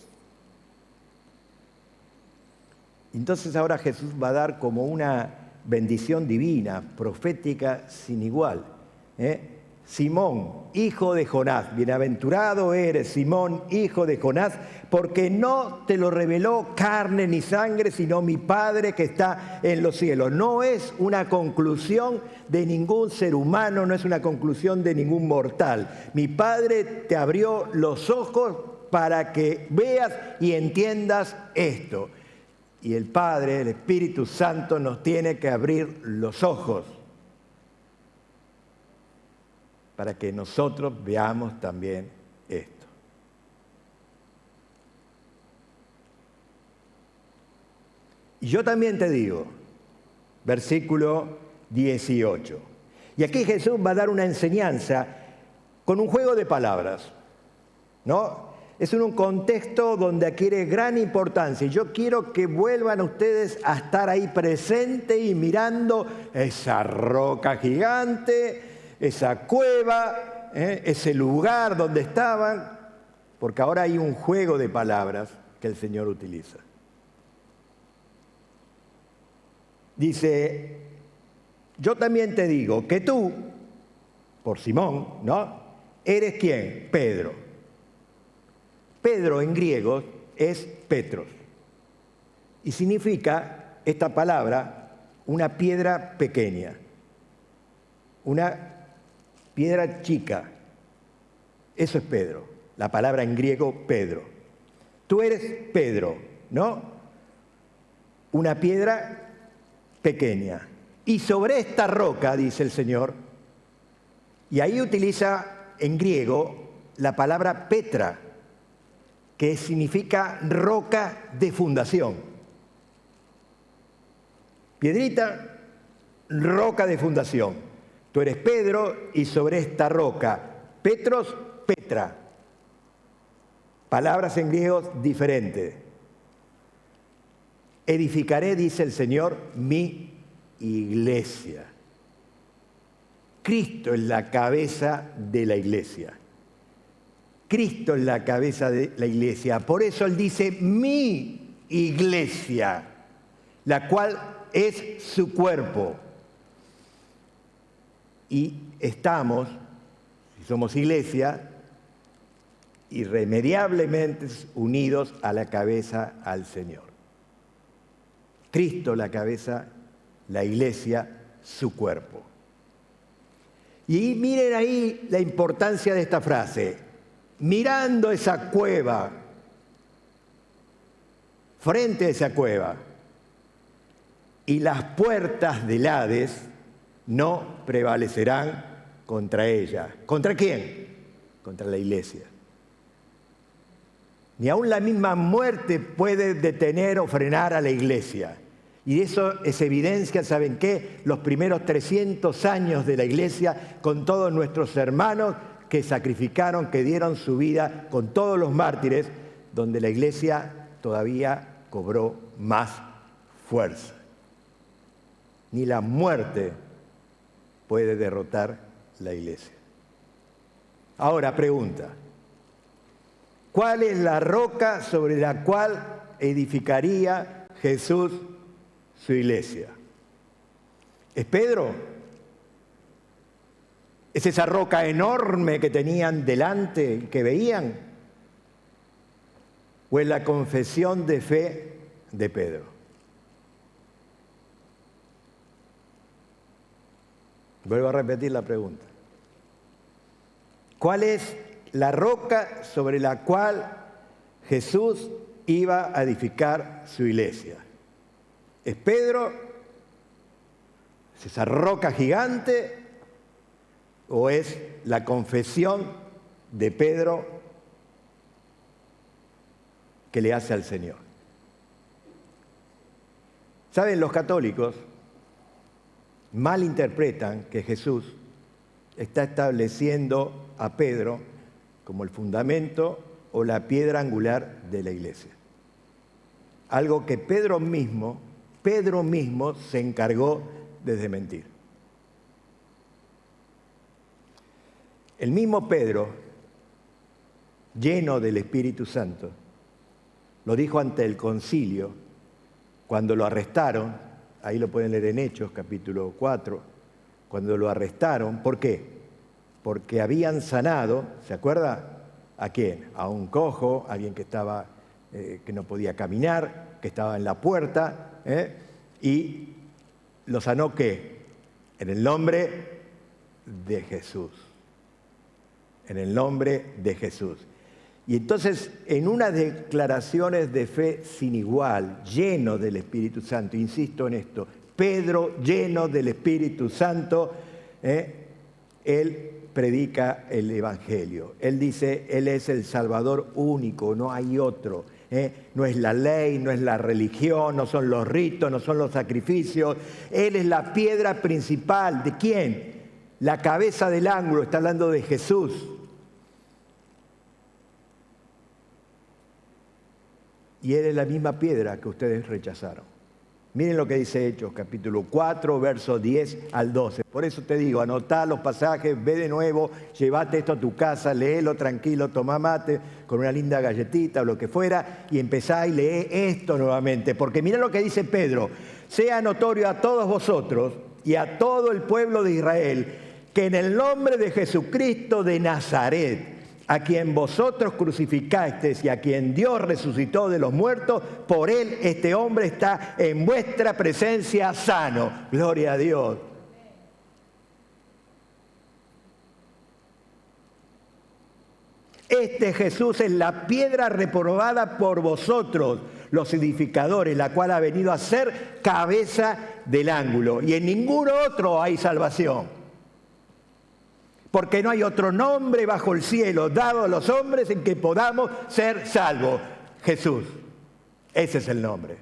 Entonces ahora Jesús va a dar como una bendición divina, profética, sin igual. Simón, hijo de Jonás, bienaventurado eres, Simón, hijo de Jonás, porque no te lo reveló carne ni sangre, sino mi Padre que está en los cielos. No es una conclusión de ningún ser humano, no es una conclusión de ningún mortal. Mi Padre te abrió los ojos para que veas y entiendas esto. Y el Padre, el Espíritu Santo, nos tiene que abrir los ojos para que nosotros veamos también esto. Y yo también te digo, versículo 18, y aquí Jesús va a dar una enseñanza con un juego de palabras, ¿no? Es en un contexto donde adquiere gran importancia. Y yo quiero que vuelvan ustedes a estar ahí presentes y mirando esa roca gigante, esa cueva, ese lugar donde estaban, porque ahora hay un juego de palabras que el Señor utiliza. Dice, yo también te digo que tú, por Simón, ¿no? ¿Eres quién? Pedro. Pedro en griego es Petros y significa esta palabra una piedra pequeña, una piedra chica. Eso es Pedro, la palabra en griego Pedro. Tú eres Pedro, ¿no? Una piedra pequeña. Y sobre esta roca, dice el Señor, y ahí utiliza en griego la palabra Petra, que significa roca de fundación. Piedrita, roca de fundación. Tú eres Pedro y sobre esta roca, Petros, Petra. Palabras en griego diferentes. Edificaré, dice el Señor, mi iglesia. Cristo es la cabeza de la iglesia. Cristo es la cabeza de la iglesia. Por eso Él dice mi iglesia, la cual es su cuerpo. Y estamos, si somos iglesia, irremediablemente unidos a la cabeza al Señor. Cristo la cabeza, la iglesia, su cuerpo. Y miren ahí la importancia de esta frase. Mirando esa cueva, frente a esa cueva, y las puertas del Hades no prevalecerán contra ella. ¿Contra quién? Contra la iglesia. Ni aun la misma muerte puede detener o frenar a la iglesia. Y eso es evidencia, ¿saben qué? Los primeros 300 años de la iglesia, con todos nuestros hermanos que sacrificaron, que dieron su vida, con todos los mártires, donde la iglesia todavía cobró más fuerza. Ni la muerte puede derrotar la iglesia. Ahora, pregunta. ¿Cuál es la roca sobre la cual edificaría Jesús su iglesia? ¿Es Pedro? ¿Es esa roca enorme que tenían delante, que veían? ¿O es la confesión de fe de Pedro? Vuelvo a repetir la pregunta. ¿Cuál es la roca sobre la cual Jesús iba a edificar su iglesia? ¿Es Pedro? ¿Es esa roca gigante? ¿O es la confesión de Pedro que le hace al Señor? ¿Saben? Los católicos malinterpretan que Jesús está estableciendo a Pedro como el fundamento o la piedra angular de la iglesia. Algo que Pedro mismo se encargó de desmentir. El mismo Pedro, lleno del Espíritu Santo, lo dijo ante el concilio cuando lo arrestaron. Ahí lo pueden leer en Hechos, capítulo 4, cuando lo arrestaron. ¿Por qué? porque habían sanado, ¿se acuerda? ¿A quién? A un cojo, a alguien que estaba, que no podía caminar, que estaba en la puerta, y lo sanó ¿qué? En el nombre de Jesús. En el nombre de Jesús. Y entonces, en unas declaraciones de fe sin igual, lleno del Espíritu Santo, insisto en esto, Pedro, lleno del Espíritu Santo, él predica el Evangelio. Él dice, Él es el Salvador único, no hay otro. No es la ley, no es la religión, no son los ritos, no son los sacrificios. Él es la piedra principal. ¿De quién? La cabeza del ángulo, está hablando de Jesús. Y Él es la misma piedra que ustedes rechazaron. Miren lo que dice Hechos, capítulo 4, versos 10 al 12. Por eso te digo, anotá los pasajes, ve de nuevo, llévate esto a tu casa, léelo tranquilo, tomá mate con una linda galletita o lo que fuera y empezá y lee esto nuevamente. Porque miren lo que dice Pedro, sea notorio a todos vosotros y a todo el pueblo de Israel que en el nombre de Jesucristo de Nazaret, a quien vosotros crucificasteis y a quien Dios resucitó de los muertos, por Él este hombre está en vuestra presencia sano. Gloria a Dios. Este Jesús es la piedra reprobada por vosotros, los edificadores, la cual ha venido a ser cabeza del ángulo. Y en ningún otro hay salvación. Porque no hay otro nombre bajo el cielo dado a los hombres en que podamos ser salvos. Jesús. Ese es el nombre.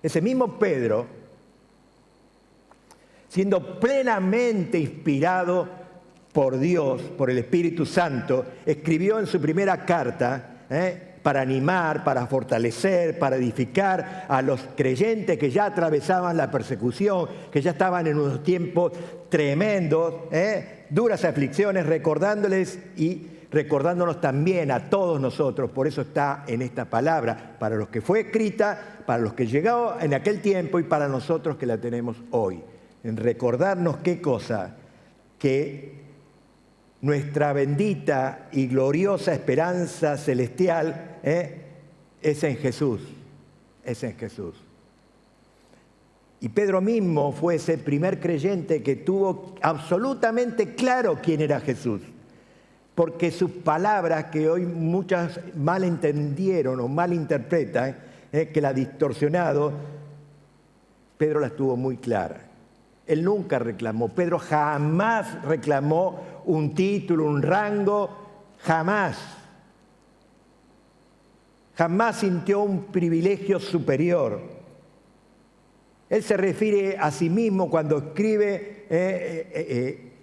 Ese mismo Pedro, siendo plenamente inspirado por Dios, por el Espíritu Santo, escribió en su primera carta, para animar, para fortalecer, para edificar a los creyentes que ya atravesaban la persecución, que ya estaban en unos tiempos tremendos, duras aflicciones, recordándoles y recordándonos también a todos nosotros. Por eso está en esta palabra, para los que fue escrita, para los que llegó en aquel tiempo y para nosotros que la tenemos hoy. En recordarnos qué cosa, que nuestra bendita y gloriosa esperanza celestial es en Jesús, es en Jesús. Y Pedro mismo fue ese primer creyente que tuvo absolutamente claro quién era Jesús, porque sus palabras, que hoy muchas malentendieron o malinterpretan, que la ha distorsionado, Pedro las tuvo muy claras. Él nunca reclamó, Pedro jamás reclamó un título, un rango, jamás. Jamás sintió un privilegio superior. Él se refiere a sí mismo cuando escribe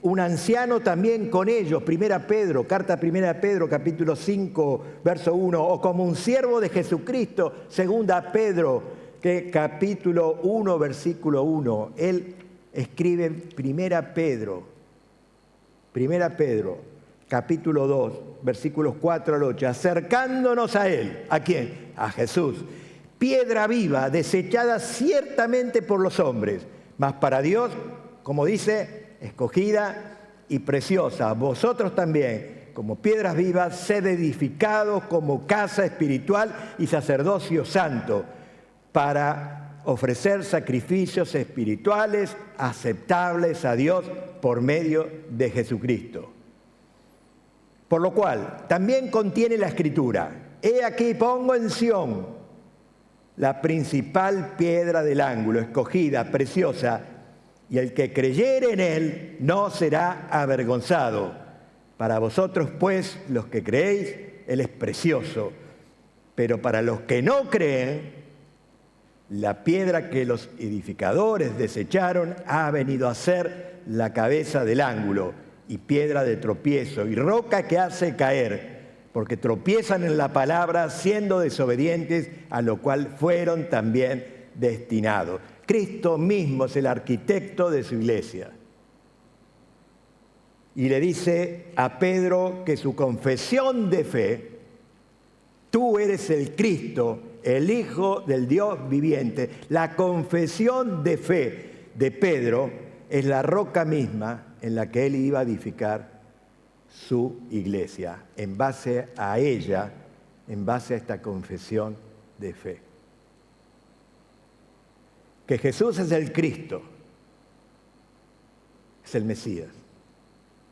un anciano también con ellos, carta 1 Pedro, capítulo 5, verso 1, o como un siervo de Jesucristo, 2 Pedro, capítulo 1, versículo 1. Él escribe 1 Pedro, capítulo 2, versículos 4 al 8, acercándonos a Él. ¿A quién? A Jesús. Piedra viva, desechada ciertamente por los hombres, mas para Dios, como dice, escogida y preciosa. Vosotros también, como piedras vivas, sed edificados como casa espiritual y sacerdocio santo, para ofrecer sacrificios espirituales aceptables a Dios por medio de Jesucristo. Por lo cual, también contiene la Escritura: he aquí pongo en Sión la principal piedra del ángulo, escogida, preciosa, y el que creyere en él no será avergonzado. Para vosotros, pues, los que creéis, él es precioso, pero para los que no creen, la piedra que los edificadores desecharon ha venido a ser la cabeza del ángulo y piedra de tropiezo y roca que hace caer, porque tropiezan en la palabra siendo desobedientes, a lo cual fueron también destinados. Cristo mismo es el arquitecto de su iglesia. Y le dice a Pedro que su confesión de fe, tú eres el Cristo, el Hijo del Dios viviente. La confesión de fe de Pedro es la roca misma en la que Él iba a edificar su iglesia, en base a ella, en base a esta confesión de fe. Que Jesús es el Cristo, es el Mesías,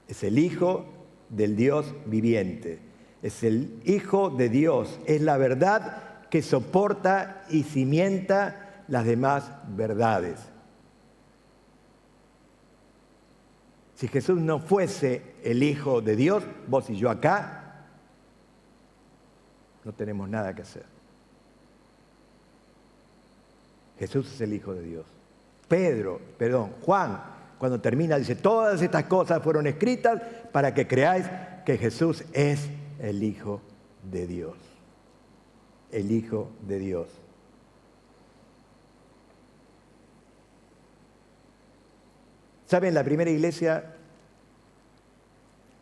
es el Hijo del Dios viviente, es el Hijo de Dios, es la verdad que soporta y cimienta las demás verdades. Si Jesús no fuese el Hijo de Dios, vos y yo acá, no tenemos nada que hacer. Jesús es el Hijo de Dios. Juan, cuando termina, dice, todas estas cosas fueron escritas para que creáis que Jesús es el Hijo de Dios. El Hijo de Dios. ¿Saben? La primera iglesia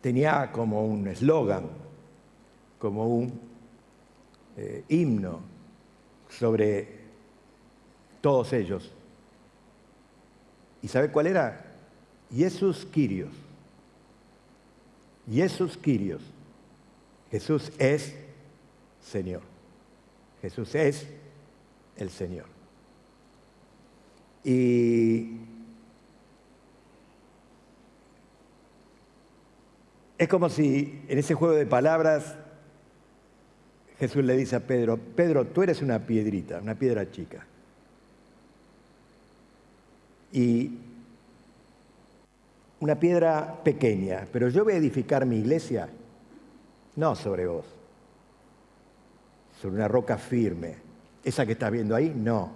tenía como un eslogan, como un himno sobre todos ellos. ¿Y sabe cuál era? Jesús Kyrios. Jesús Kyrios. Jesús es Señor. Jesús es el Señor. Y es como si en ese juego de palabras Jesús le dice a Pedro, Pedro, tú eres una piedrita, una piedra chica. Y una piedra pequeña, pero yo voy a edificar mi iglesia no sobre vos, sobre una roca firme. Esa que estás viendo ahí, no.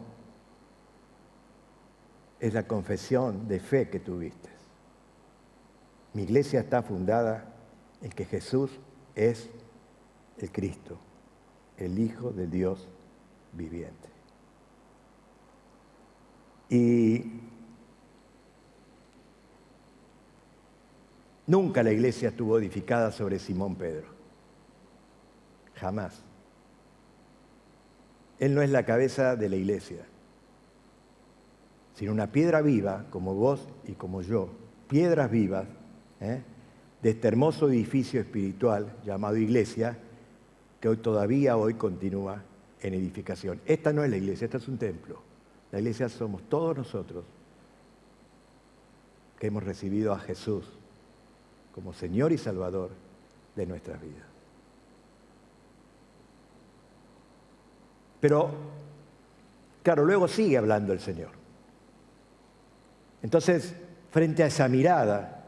Es la confesión de fe que tuviste. Mi iglesia está fundada en que Jesús es el Cristo, el Hijo del Dios viviente. Y nunca la iglesia estuvo edificada sobre Simón Pedro. Jamás. Él no es la cabeza de la iglesia, sino una piedra viva, como vos y como yo, piedras vivas, de este hermoso edificio espiritual llamado iglesia, que hoy continúa en edificación. Esta no es la iglesia, esta es un templo. La iglesia somos todos nosotros que hemos recibido a Jesús como Señor y Salvador de nuestras vidas. Pero, claro, luego sigue hablando el Señor. Entonces, frente a esa mirada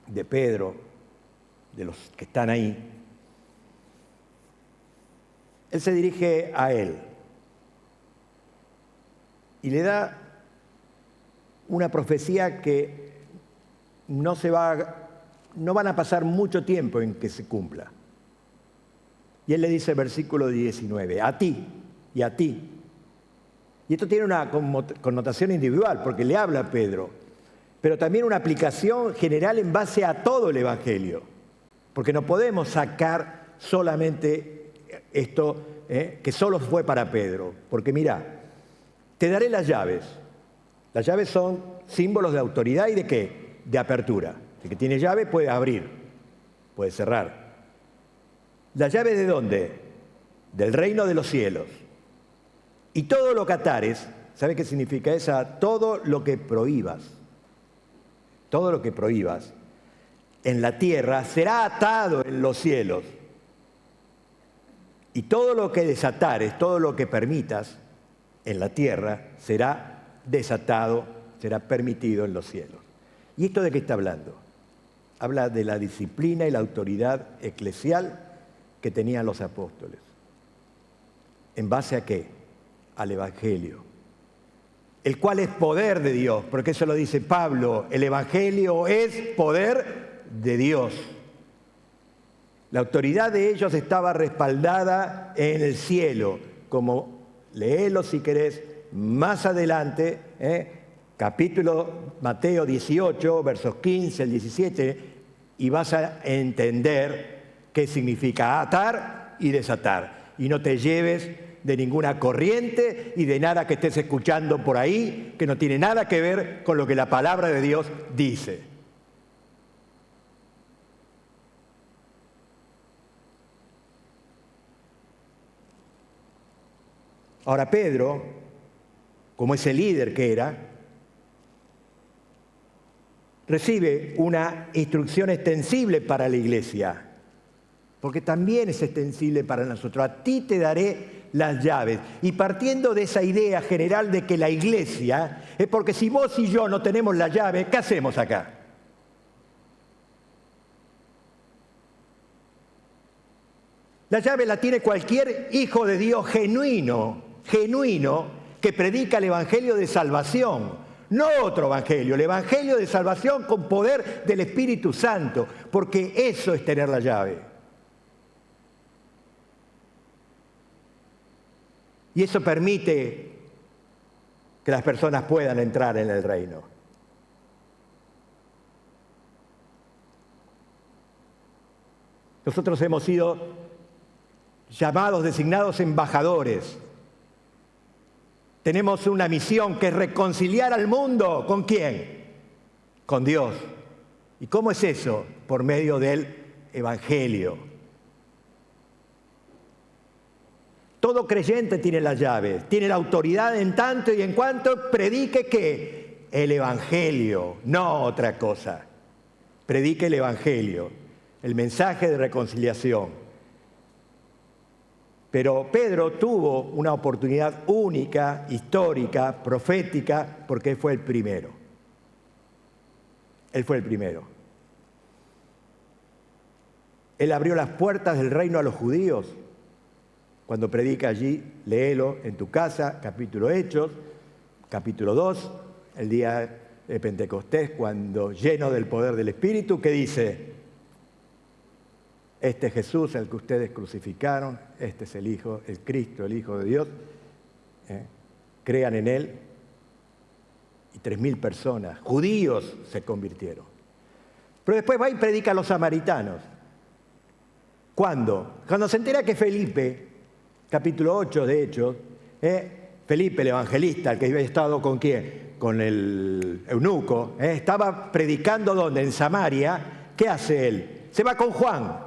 de Pedro, de los que están ahí, Él se dirige a él y le da una profecía que no van a pasar mucho tiempo en que se cumpla. Y Él le dice, versículo 19, a ti y a ti. Y esto tiene una connotación individual, porque le habla a Pedro, pero también una aplicación general en base a todo el Evangelio. Porque no podemos sacar solamente esto que solo fue para Pedro. Porque mira, te daré las llaves. Las llaves son símbolos de autoridad y ¿de qué? De apertura. El que tiene llave puede abrir, puede cerrar. ¿Las llaves de dónde? Del reino de los cielos. Y todo lo que atares, ¿sabe qué significa esa? Todo lo que prohíbas en la tierra será atado en los cielos. Y todo lo que desatares, todo lo que permitas en la tierra será desatado, será permitido en los cielos. ¿Y esto de qué está hablando? Habla de la disciplina y la autoridad eclesial que tenían los apóstoles. ¿En base a qué? Al Evangelio, el cual es poder de Dios, porque eso lo dice Pablo, el Evangelio es poder de Dios. La autoridad de ellos estaba respaldada en el cielo, como léelo si querés más adelante, capítulo Mateo 18, versos 15 al 17, y vas a entender qué significa atar y desatar. Y no te lleves de ninguna corriente y de nada que estés escuchando por ahí, que no tiene nada que ver con lo que la palabra de Dios dice. Ahora Pedro, como ese líder que era, recibe una instrucción extensible para la iglesia, porque también es extensible para nosotros. A ti te daré las llaves. Y partiendo de esa idea general de que la iglesia es porque si vos y yo no tenemos la llave, ¿qué hacemos acá? La llave la tiene cualquier hijo de Dios genuino que predica el evangelio de salvación. No otro evangelio, el evangelio de salvación con poder del Espíritu Santo, porque eso es tener la llave. Y eso permite que las personas puedan entrar en el reino. Nosotros hemos sido llamados, designados embajadores. Tenemos una misión que es reconciliar al mundo. ¿Con quién? Con Dios. ¿Y cómo es eso? Por medio del Evangelio. Todo creyente tiene la llave, tiene la autoridad en tanto y en cuanto predique ¿qué? El Evangelio, no otra cosa. Predique el Evangelio, el mensaje de reconciliación. Pero Pedro tuvo una oportunidad única, histórica, profética, porque él fue el primero. Él fue el primero. Él abrió las puertas del reino a los judíos. Cuando predica allí, léelo en tu casa, capítulo Hechos, capítulo 2, el día de Pentecostés, cuando lleno del poder del Espíritu, que dice: este es Jesús, el que ustedes crucificaron, este es el Hijo, el Cristo, el Hijo de Dios. Crean en Él. Y 3.000 personas, judíos, se convirtieron. Pero después va y predica a los samaritanos. ¿Cuándo? Cuando se entera que Felipe, capítulo 8 de Hechos, Felipe el evangelista, el que había estado con quién, con el eunuco, estaba predicando ¿dónde? En Samaria. ¿Qué hace él? Se va con Juan.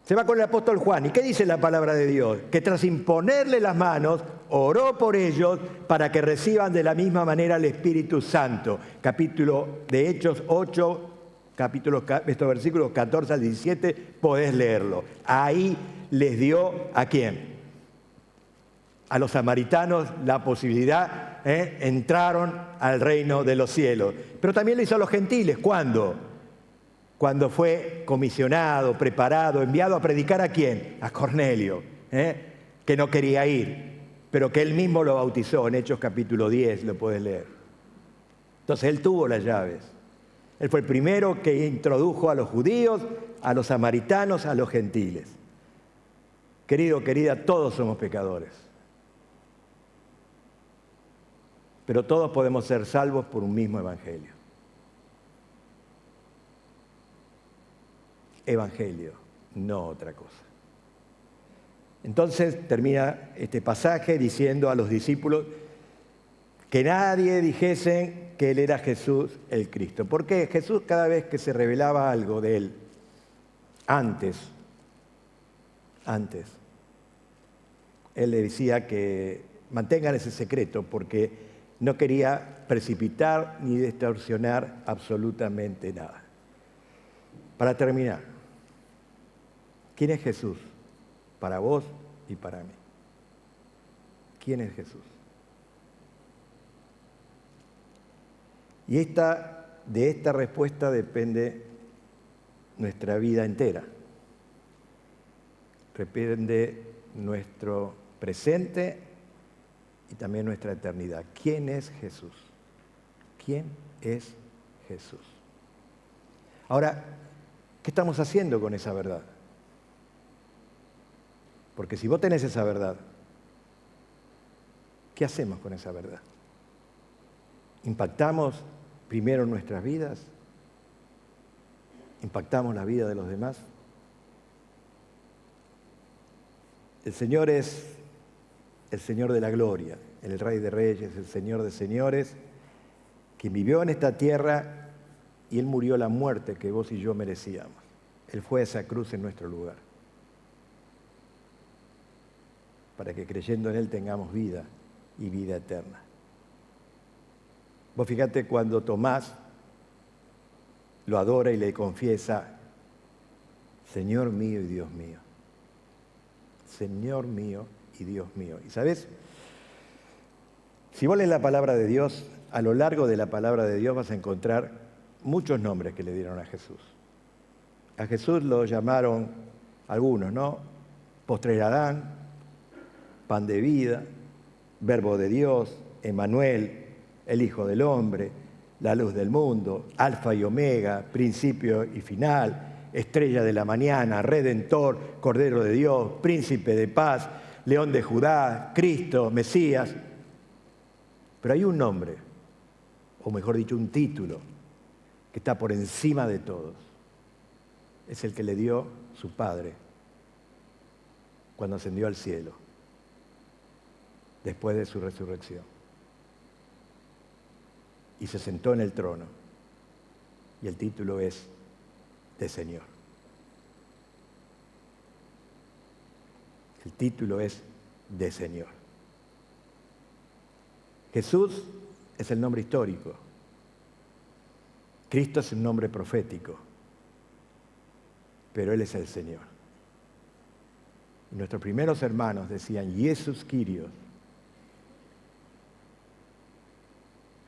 Se va con el apóstol Juan. ¿Y qué dice la palabra de Dios? Que tras imponerle las manos, oró por ellos para que reciban de la misma manera el Espíritu Santo. Capítulo de Hechos 8, estos versículos 14 al 17, podés leerlo. Ahí les dio ¿a quién? A los samaritanos la posibilidad, entraron al reino de los cielos. Pero también lo hizo a los gentiles. ¿Cuándo? Cuando fue comisionado, preparado, enviado a predicar ¿a quién? A Cornelio, que no quería ir, pero que él mismo lo bautizó. En Hechos capítulo 10 lo puedes leer. Entonces él tuvo las llaves. Él fue el primero que introdujo a los judíos, a los samaritanos, a los gentiles. Querido, querida, todos somos pecadores. Pero todos podemos ser salvos por un mismo evangelio. Evangelio, no otra cosa. Entonces termina este pasaje diciendo a los discípulos que nadie dijesen que él era Jesús el Cristo. Porque Jesús, cada vez que se revelaba algo de él, antes, él le decía que mantengan ese secreto porque no quería precipitar ni distorsionar absolutamente nada. Para terminar, ¿quién es Jesús? Para vos y para mí. ¿Quién es Jesús? Y de esta respuesta depende nuestra vida entera. Depende nuestro presente y también nuestra eternidad. ¿Quién es Jesús? ¿Quién es Jesús? Ahora, ¿qué estamos haciendo con esa verdad? Porque si vos tenés esa verdad, ¿qué hacemos con esa verdad? ¿Impactamos primero nuestras vidas? ¿Impactamos la vida de los demás? El Señor es el Señor de la gloria, el Rey de Reyes, el Señor de señores, que vivió en esta tierra y Él murió la muerte que vos y yo merecíamos. Él fue a esa cruz en nuestro lugar, para que creyendo en Él tengamos vida y vida eterna. Vos fíjate cuando Tomás lo adora y le confiesa, Señor mío y Dios mío. Señor mío y Dios mío. Y ¿sabes? Si vos lees la palabra de Dios, a lo largo de la palabra de Dios vas a encontrar muchos nombres que le dieron a Jesús. A Jesús lo llamaron algunos, ¿no? Postrer Adán, pan de vida, verbo de Dios, Emmanuel, el Hijo del Hombre, la luz del mundo, alfa y omega, principio y final, estrella de la mañana, redentor, cordero de Dios, príncipe de paz, león de Judá, Cristo, Mesías. Pero hay un nombre, o mejor dicho, un título, que está por encima de todos. Es el que le dio su Padre cuando ascendió al cielo, después de su resurrección. Y se sentó en el trono. Y el título es de Señor. El título es de Señor. Jesús es el nombre histórico. Cristo es un nombre profético. Pero Él es el Señor. Y nuestros primeros hermanos decían, Jesús Kyrios.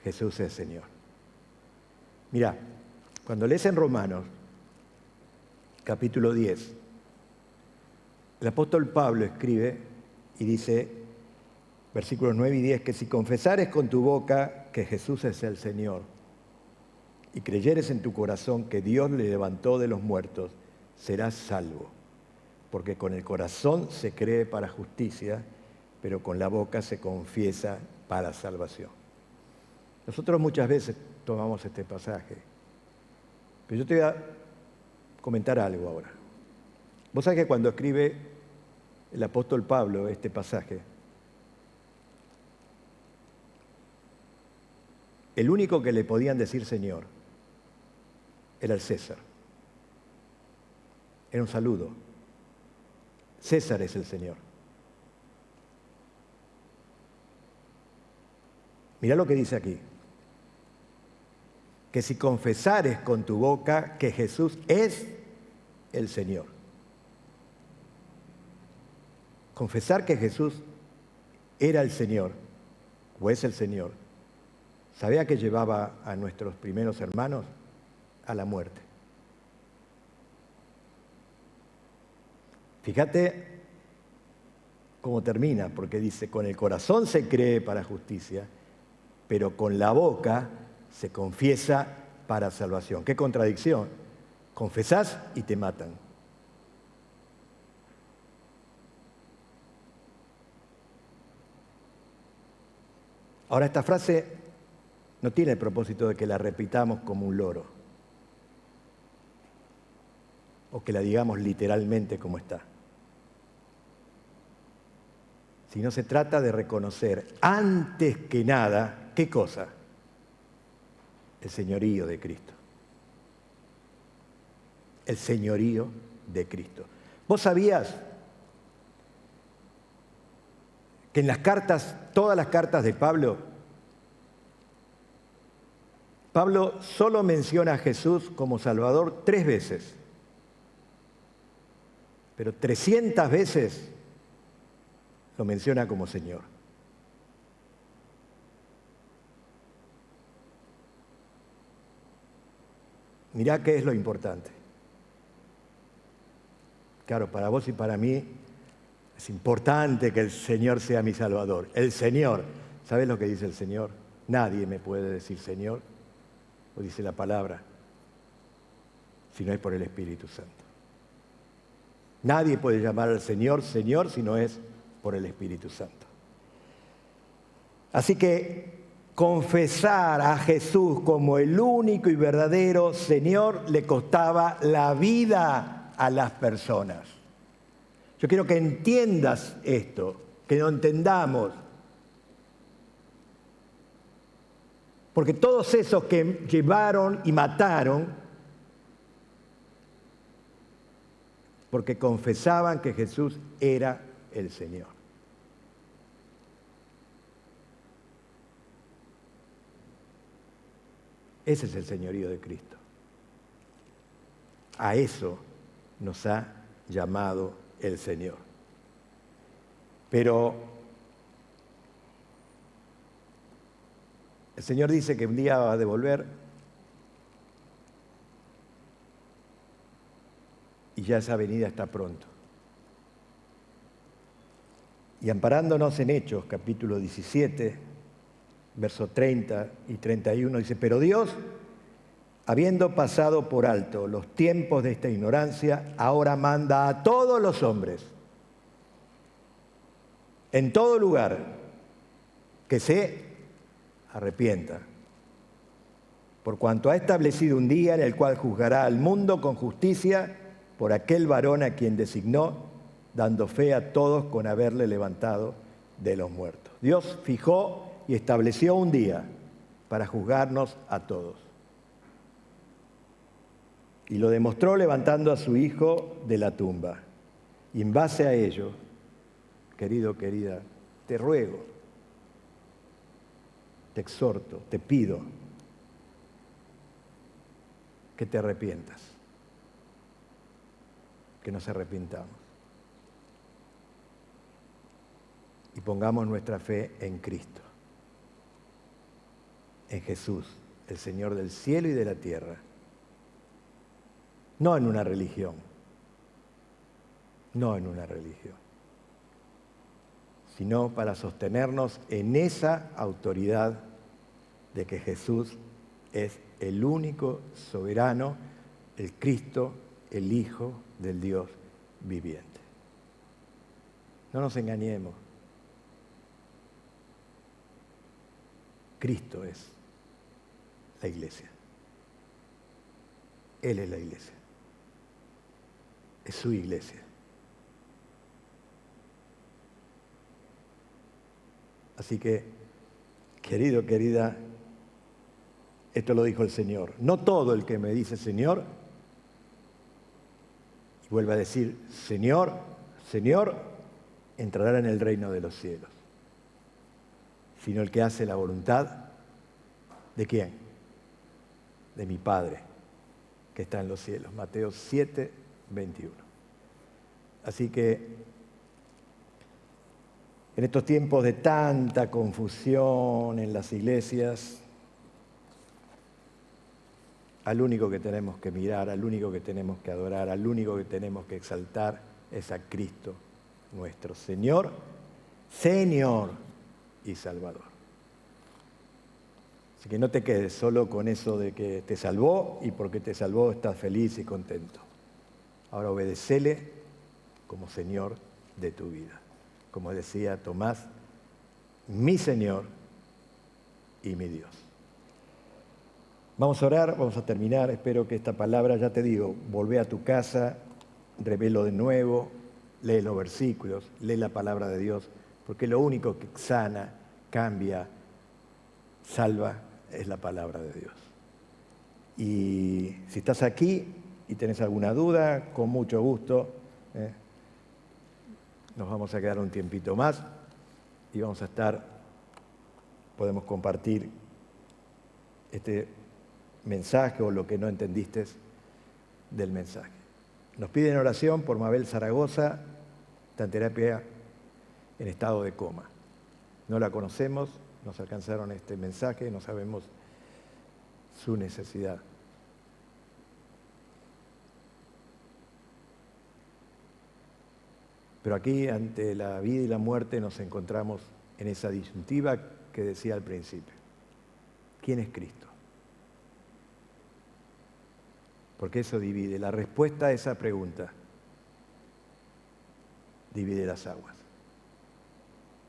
Jesús es Señor. Mira, cuando lees en Romanos, capítulo 10, el apóstol Pablo escribe y dice, versículos 9 y 10, que si confesares con tu boca que Jesús es el Señor y creyeres en tu corazón que Dios le levantó de los muertos, serás salvo. Porque con el corazón se cree para justicia, pero con la boca se confiesa para salvación. Nosotros muchas veces tomamos este pasaje, pero yo te voy a comentar algo ahora. Vos sabés que cuando escribe el apóstol Pablo este pasaje, el único que le podían decir Señor era el César. Era un saludo. César es el Señor. Mirá lo que dice aquí. Que si confesares con tu boca que Jesús es el Señor. Confesar que Jesús era el Señor, o es el Señor, ¿sabía que llevaba a nuestros primeros hermanos a la muerte? Fíjate cómo termina, porque dice, con el corazón se cree para justicia, pero con la boca se confiesa para salvación. ¡Qué contradicción! Confesás y te matan. Ahora, esta frase no tiene el propósito de que la repitamos como un loro o que la digamos literalmente como está. Sino se trata de reconocer antes que nada, ¿qué cosa? El señorío de Cristo. El señorío de Cristo. ¿Vos sabías que en las cartas, todas las cartas de Pablo, Pablo solo menciona a Jesús como Salvador 3 veces, pero 300 veces lo menciona como Señor? Mirá qué es lo importante. Claro, para vos y para mí es importante que el Señor sea mi Salvador. El Señor, ¿sabés lo que dice el Señor? Nadie me puede decir Señor, o dice la palabra, si no es por el Espíritu Santo. Nadie puede llamar al Señor Señor si no es por el Espíritu Santo. Así que confesar a Jesús como el único y verdadero Señor le costaba la vida a las personas. Yo quiero que entiendas esto, que lo entendamos. Porque todos esos que llevaron y mataron, porque confesaban que Jesús era el Señor. Ese es el señorío de Cristo. A eso nos ha llamado el Señor. Pero el Señor dice que un día va a devolver y ya esa venida está pronto. Y amparándonos en Hechos, capítulo 17, versos 30 y 31, dice, pero Dios, habiendo pasado por alto los tiempos de esta ignorancia, ahora manda a todos los hombres, en todo lugar, que se arrepientan, por cuanto ha establecido un día en el cual juzgará al mundo con justicia por aquel varón a quien designó, dando fe a todos con haberle levantado de los muertos. Dios fijó y estableció un día para juzgarnos a todos. Y lo demostró levantando a su Hijo de la tumba. Y en base a ello, querido, querida, te ruego, te exhorto, te pido que te arrepientas, que nos arrepintamos y pongamos nuestra fe en Cristo, en Jesús, el Señor del cielo y de la tierra, no en una religión, no en una religión, sino para sostenernos en esa autoridad de que Jesús es el único soberano, el Cristo, el Hijo del Dios viviente. No nos engañemos. Cristo es la iglesia. Él es la iglesia. Es su iglesia. Así que, querido, querida, esto lo dijo el Señor. No todo el que me dice Señor, y vuelve a decir Señor, Señor, entrará en el reino de los cielos, sino el que hace la voluntad ¿de quién? De mi Padre que está en los cielos. Mateo 7, 21. Así que en estos tiempos de tanta confusión en las iglesias, al único que tenemos que mirar, al único que tenemos que adorar, al único que tenemos que exaltar es a Cristo, nuestro Señor, Señor y Salvador. Así que no te quedes solo con eso de que te salvó y porque te salvó estás feliz y contento. Ahora obedécele como Señor de tu vida. Como decía Tomás, mi Señor y mi Dios. Vamos a orar, vamos a terminar. Espero que esta palabra, ya te digo, volvé a tu casa, revelo de nuevo, lee los versículos, lee la palabra de Dios, porque lo único que sana, cambia, salva, es la palabra de Dios. Y si estás aquí y tenés alguna duda, con mucho gusto, nos vamos a quedar un tiempito más y vamos a estar, podemos compartir este mensaje o lo que no entendiste del mensaje. Nos piden oración por Mabel Zaragoza, está en terapia en estado de coma. No la conocemos, nos alcanzaron este mensaje, no sabemos su necesidad. Pero aquí, ante la vida y la muerte, nos encontramos en esa disyuntiva que decía al principio. ¿Quién es Cristo? Porque eso divide. La respuesta a esa pregunta divide las aguas.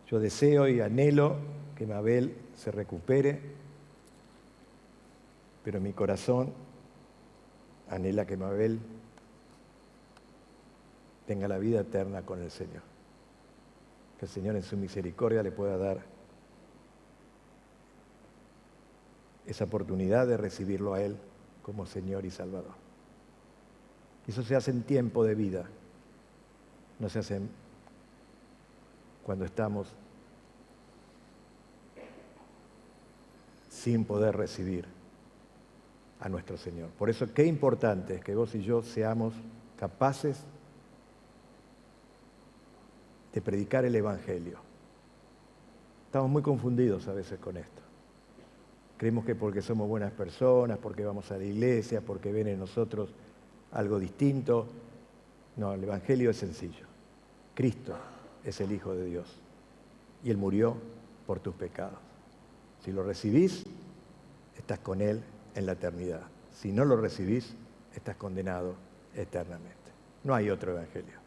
Yo deseo y anhelo que Mabel se recupere, pero mi corazón anhela que Mabel tenga la vida eterna con el Señor. Que el Señor en su misericordia le pueda dar esa oportunidad de recibirlo a Él como Señor y Salvador. Eso se hace en tiempo de vida, no se hace cuando estamos sin poder recibir a nuestro Señor. Por eso qué importante es que vos y yo seamos capaces de predicar el Evangelio. Estamos muy confundidos a veces con esto. Creemos que porque somos buenas personas, porque vamos a la iglesia, porque ven en nosotros algo distinto. No, el Evangelio es sencillo. Cristo es el Hijo de Dios y Él murió por tus pecados. Si lo recibís, estás con Él en la eternidad. Si no lo recibís, estás condenado eternamente. No hay otro Evangelio.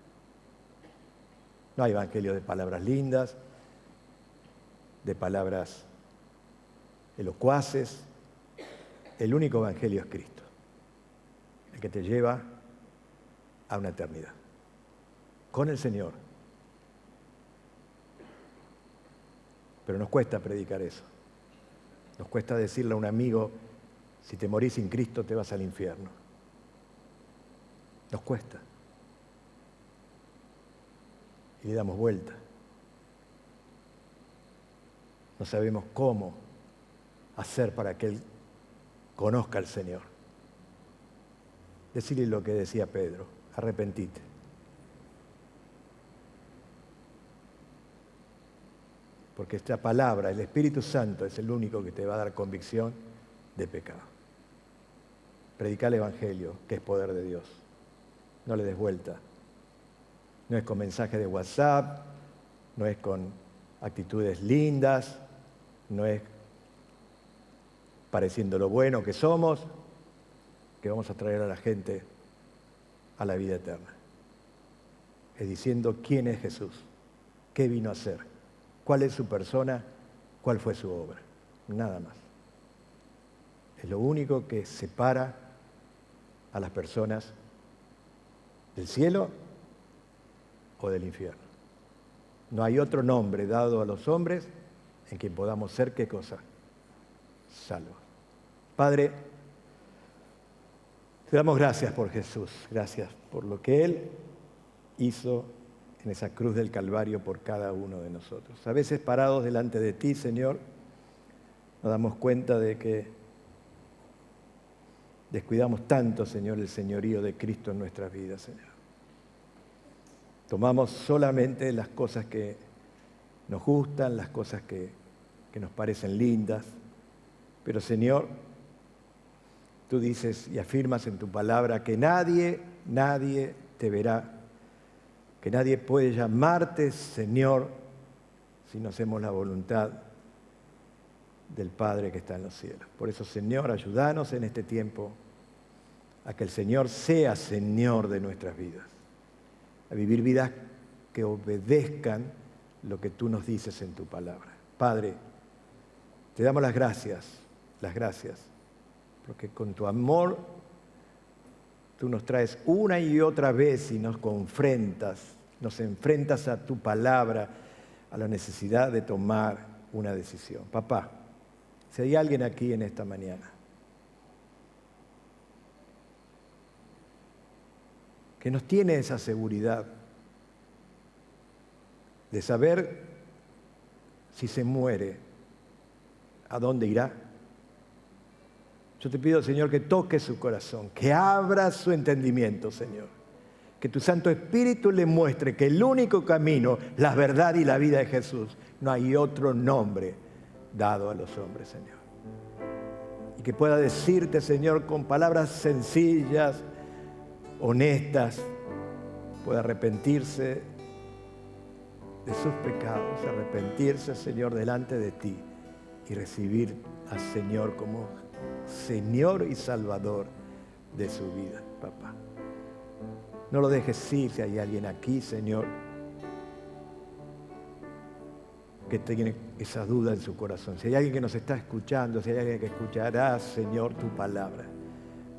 No hay evangelio de palabras lindas, de palabras elocuaces. El único evangelio es Cristo, el que te lleva a una eternidad, con el Señor. Pero nos cuesta predicar eso. Nos cuesta decirle a un amigo, si te morís sin Cristo te vas al infierno. Nos cuesta. Y le damos vuelta. No sabemos cómo hacer para que Él conozca al Señor. Decirle lo que decía Pedro, arrepentite. Porque esta palabra, el Espíritu Santo, es el único que te va a dar convicción de pecado. Predica el Evangelio, que es poder de Dios. No le des vuelta. No es con mensajes de WhatsApp, no es con actitudes lindas, no es pareciendo lo bueno que somos, que vamos a traer a la gente a la vida eterna. Es diciendo quién es Jesús, qué vino a hacer, cuál es su persona, cuál fue su obra. Nada más. Es lo único que separa a las personas del cielo o del infierno. No hay otro nombre dado a los hombres en quien podamos ser, ¿qué cosa? Salvos. Padre, te damos gracias por Jesús, gracias por lo que Él hizo en esa cruz del Calvario por cada uno de nosotros. A veces parados delante de ti, Señor, nos damos cuenta de que descuidamos tanto, Señor, el señorío de Cristo en nuestras vidas, Señor. Tomamos solamente las cosas que nos gustan, las cosas que nos parecen lindas. Pero, Señor, tú dices y afirmas en tu palabra que nadie te verá, que nadie puede llamarte Señor si no hacemos la voluntad del Padre que está en los cielos. Por eso, Señor, ayúdanos en este tiempo a que el Señor sea Señor de nuestras vidas, a vivir vidas que obedezcan lo que tú nos dices en tu palabra. Padre, te damos las gracias, porque con tu amor tú nos traes una y otra vez y nos confrontas, nos enfrentas a tu palabra, a la necesidad de tomar una decisión. Papá, si hay alguien aquí en esta mañana que nos tiene esa seguridad de saber si se muere, ¿a dónde irá? Yo te pido, Señor, que toques su corazón, que abra su entendimiento, Señor. Que tu Santo Espíritu le muestre que el único camino, la verdad y la vida es Jesús. No hay otro nombre dado a los hombres, Señor. Y que pueda decirte, Señor, con palabras sencillas, honestas, pueda arrepentirse de sus pecados, arrepentirse, Señor, delante de ti y recibir al Señor como Señor y Salvador de su vida, papá. No lo dejes ir si hay alguien aquí, Señor, que tiene esa duda en su corazón. Si hay alguien que nos está escuchando, si hay alguien que escuchará, Señor, tu palabra.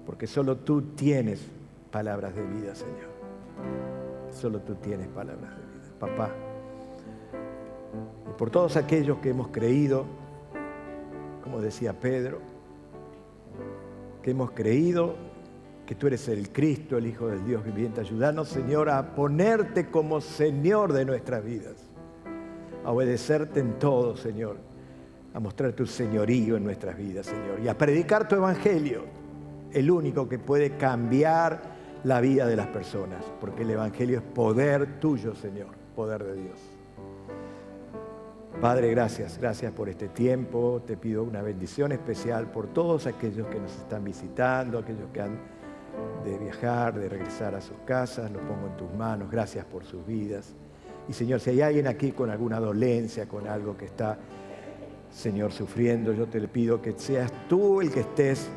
Porque solo tú tienes palabras de vida, Señor. Solo tú tienes palabras de vida, papá. Y por todos aquellos que hemos creído, como decía Pedro, que hemos creído que tú eres el Cristo, el Hijo del Dios viviente. Ayúdanos, Señor, a ponerte como Señor de nuestras vidas, a obedecerte en todo, Señor, a mostrar tu señorío en nuestras vidas, Señor, y a predicar tu evangelio, el único que puede cambiar la vida de las personas, porque el evangelio es poder tuyo, Señor, poder de Dios. Padre, gracias por este tiempo. Te pido una bendición especial por todos aquellos que nos están visitando, aquellos que han de viajar, de regresar a sus casas. Los pongo en tus manos. Gracias por sus vidas. Y Señor, si hay alguien aquí con alguna dolencia, con algo que está, Señor, sufriendo, yo te le pido que seas tú el que estés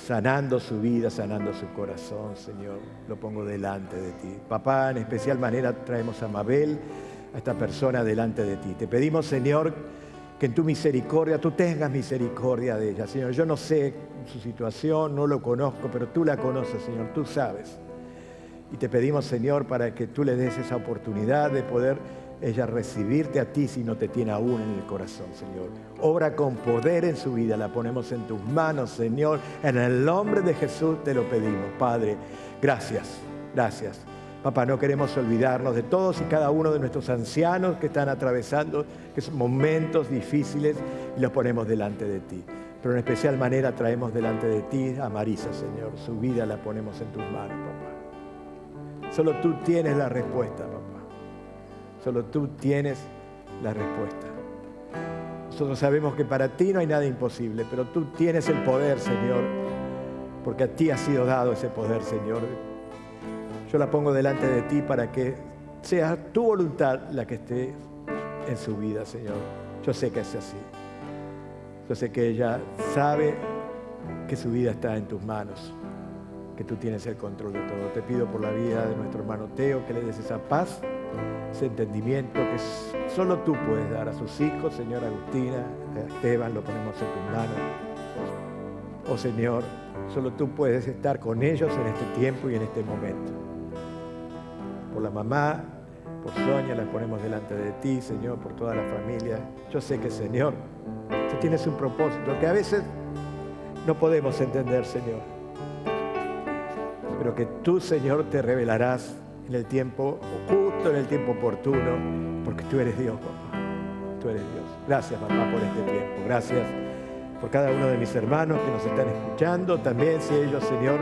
sanando su vida, sanando su corazón, Señor. Lo pongo delante de ti. Papá, en especial manera traemos a Mabel, a esta persona delante de ti. Te pedimos, Señor, que en tu misericordia, tú tengas misericordia de ella. Señor, yo no sé su situación, no lo conozco, pero tú la conoces, Señor, tú sabes. Y te pedimos, Señor, para que tú le des esa oportunidad de poder ella recibirte a ti si no te tiene aún en el corazón, Señor. Obra con poder en su vida, la ponemos en tus manos, Señor. En el nombre de Jesús te lo pedimos, Padre. Gracias. Papá, no queremos olvidarnos de todos y cada uno de nuestros ancianos que están atravesando esos momentos difíciles y los ponemos delante de ti. Pero en especial manera traemos delante de ti a Marisa, Señor. Su vida la ponemos en tus manos, papá. Solo tú tienes la respuesta, papá. Solo tú tienes la respuesta. Nosotros sabemos que para ti no hay nada imposible, pero tú tienes el poder, Señor, porque a ti ha sido dado ese poder, Señor. Yo la pongo delante de ti para que sea tu voluntad la que esté en su vida, Señor. Yo sé que es así. Yo sé que ella sabe que su vida está en tus manos, que tú tienes el control de todo. Te pido por la vida de nuestro hermano Teo que le des esa paz, ese entendimiento que solo tú puedes dar a sus hijos, Señor. Agustina, a Esteban, lo ponemos en tus manos. Oh Señor, solo tú puedes estar con ellos en este tiempo y en este momento. Por la mamá, por Sonia, las ponemos delante de ti, Señor, por toda la familia. Yo sé que, Señor, tú tienes un propósito que a veces no podemos entender, Señor. Pero que tú, Señor, te revelarás en el tiempo justo, en el tiempo oportuno, porque tú eres Dios, papá. Tú eres Dios. Gracias, mamá, por este tiempo. Gracias por cada uno de mis hermanos que nos están escuchando. También, si ellos, Señor,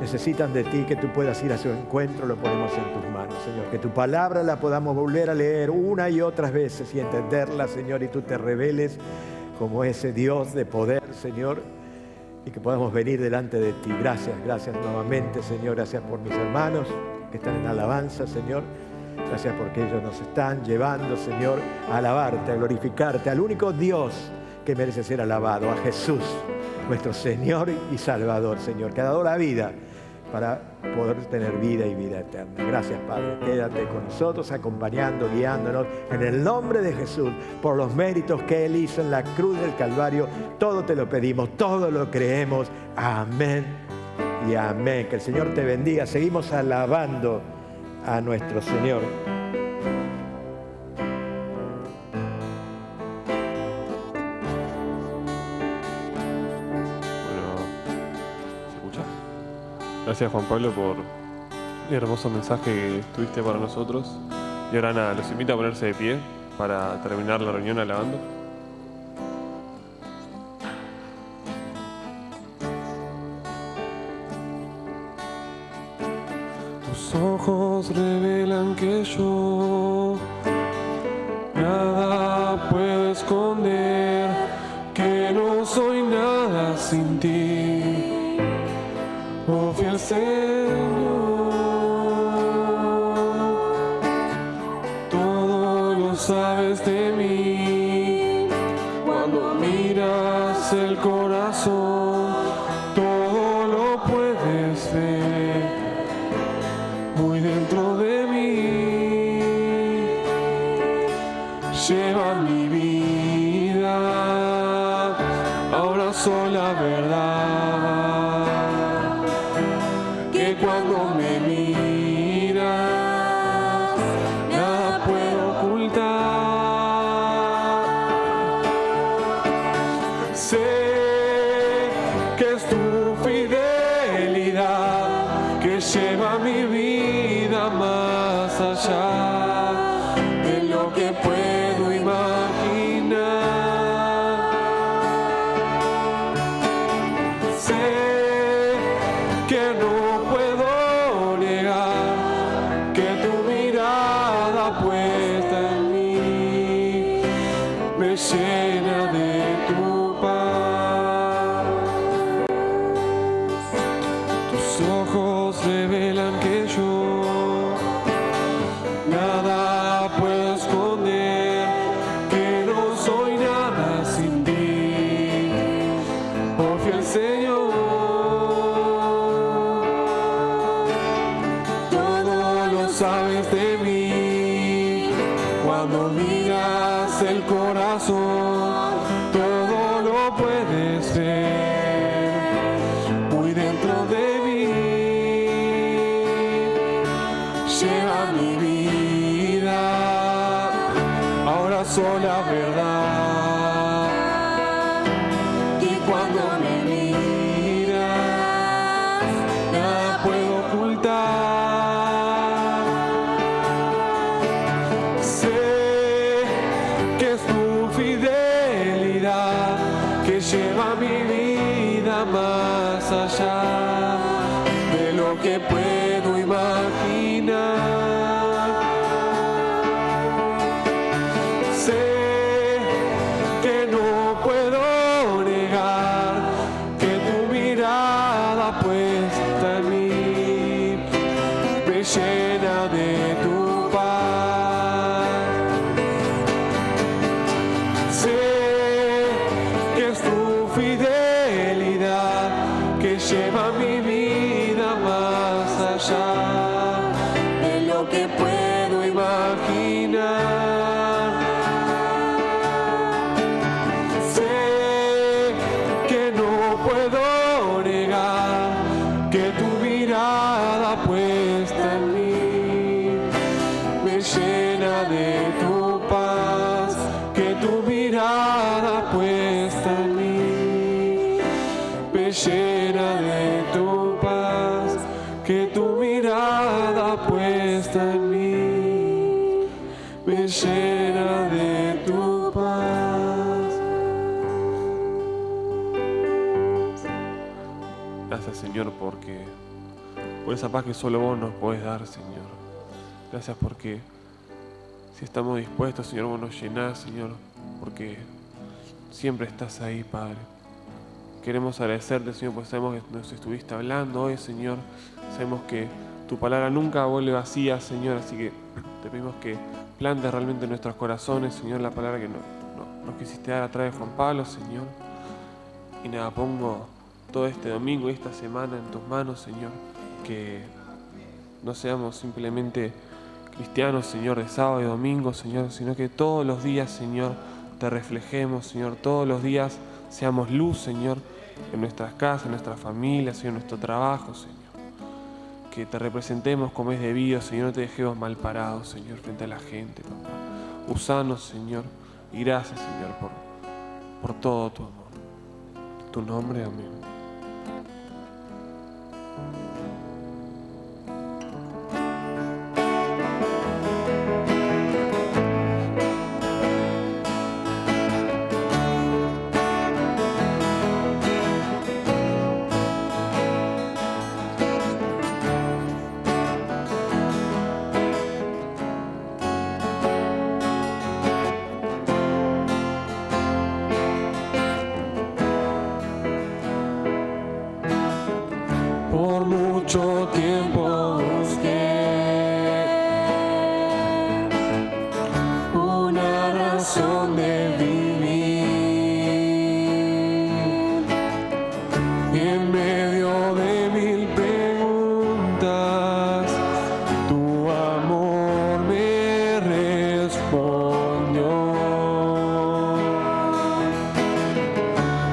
necesitan de ti, que tú puedas ir a su encuentro, lo ponemos en tus manos, Señor. Que tu palabra la podamos volver a leer una y otras veces y entenderla, Señor, y tú te reveles como ese Dios de poder, Señor, y que podamos venir delante de ti. Gracias nuevamente, Señor. Gracias por mis hermanos que están en alabanza, Señor. Gracias porque ellos nos están llevando, Señor, a alabarte, a glorificarte, al único Dios que merece ser alabado, a Jesús, nuestro Señor y Salvador, Señor, que ha dado la vida para poder tener vida y vida eterna. Gracias, Padre. Quédate con nosotros, acompañando, guiándonos, en el nombre de Jesús, por los méritos que Él hizo en la cruz del Calvario. Todo te lo pedimos, todo lo creemos. Amén y amén. Que el Señor te bendiga. Seguimos alabando a nuestro Señor. Gracias, Juan Pablo, por el hermoso mensaje que tuviste para nosotros. Y ahora nada, los invito a ponerse de pie para terminar la reunión alabando. Tus ojos revelan que yo nada puedo esconder, que no soy nada sin ti. Oh fiel Señor, todo lo sabes de mí. Cuando miras el corazón, todo lo puedes ver muy dentro de mí. Lleva mi vida, abrazo la verdad. Que que cuando me miras nada puedo ocultar. Sé que es tu fidelidad que lleva mi vida más allá de lo que puedo imaginar. Sé que no puedo negar que tu mirada puesta en mí me llena de tu paz. Tus ojos revelan que yo nada puedo esconder, que no soy nada sin ti, oh fiel Señor. Todo lo sabes de mí, cuando miras el corazón, todo lo puedes ver, muy dentro de mí. Lleva mi vida, ahora sola verdad, y cuando me miras, nada puedo ocultar. Sé que es tu fidelidad que lleva mi vida más allá de lo que puedo imaginar. Sé que no puedo negar que tu mirada puesta en mí me llena de tu paz. Sé que es tu fidelidad que lleva mi vida más allá de lo que puedo imaginar. Sé que no puedo negar que tu mirada puesta en mí me llena de tu paz, que tu mirada puesta en mí me llena de tu paz, que tu mirada puesta en mí me llena de tu paz. Gracias, Señor, por esa paz que solo vos nos podés dar, Señor. Gracias porque si estamos dispuestos, Señor, vos nos llenás, Señor, porque siempre estás ahí, Padre. Queremos agradecerte, Señor, porque sabemos que nos estuviste hablando hoy, Señor. Sabemos que tu palabra nunca vuelve vacía, Señor, así que te pedimos que plantes realmente en nuestros corazones, Señor, la palabra que nos quisiste dar a través de Juan Pablo, Señor. Y nada, pongo todo este domingo y esta semana en tus manos, Señor, que no seamos simplemente cristianos, Señor, de sábado y domingo, Señor, sino que todos los días, Señor, te reflejemos, Señor, todos los días seamos luz, Señor, en nuestras casas, en nuestras familias, Señor, en nuestro trabajo, Señor. Que te representemos como es debido, Señor, no te dejemos mal parados, Señor, frente a la gente, papá. Usanos, Señor, y gracias, Señor, por todo tu amor. En tu nombre, amén. Mucho tiempo busqué una razón de vivir y en medio de mil preguntas tu amor me respondió.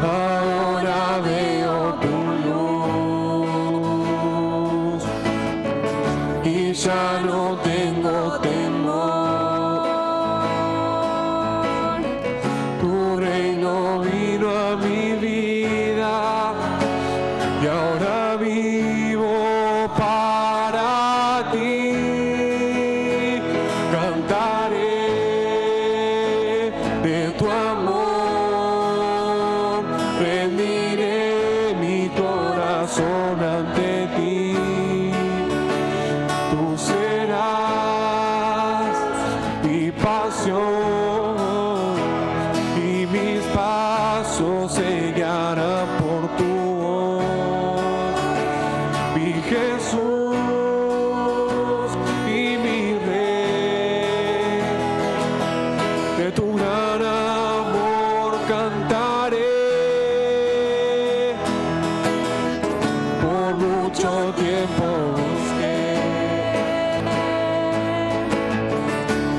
Ahora veo tu luz ya no tengo temor. Tu reino vino a mi vida y ahora vivo para ti. Cantaré de tu amor, rendiré mi corazón ante ti. Tú serás mi pasión y mis pasos se guiarán por tu voz. Mi Jesús y mi Rey, de tu gran amor cantaré. Por mucho tiempo busqué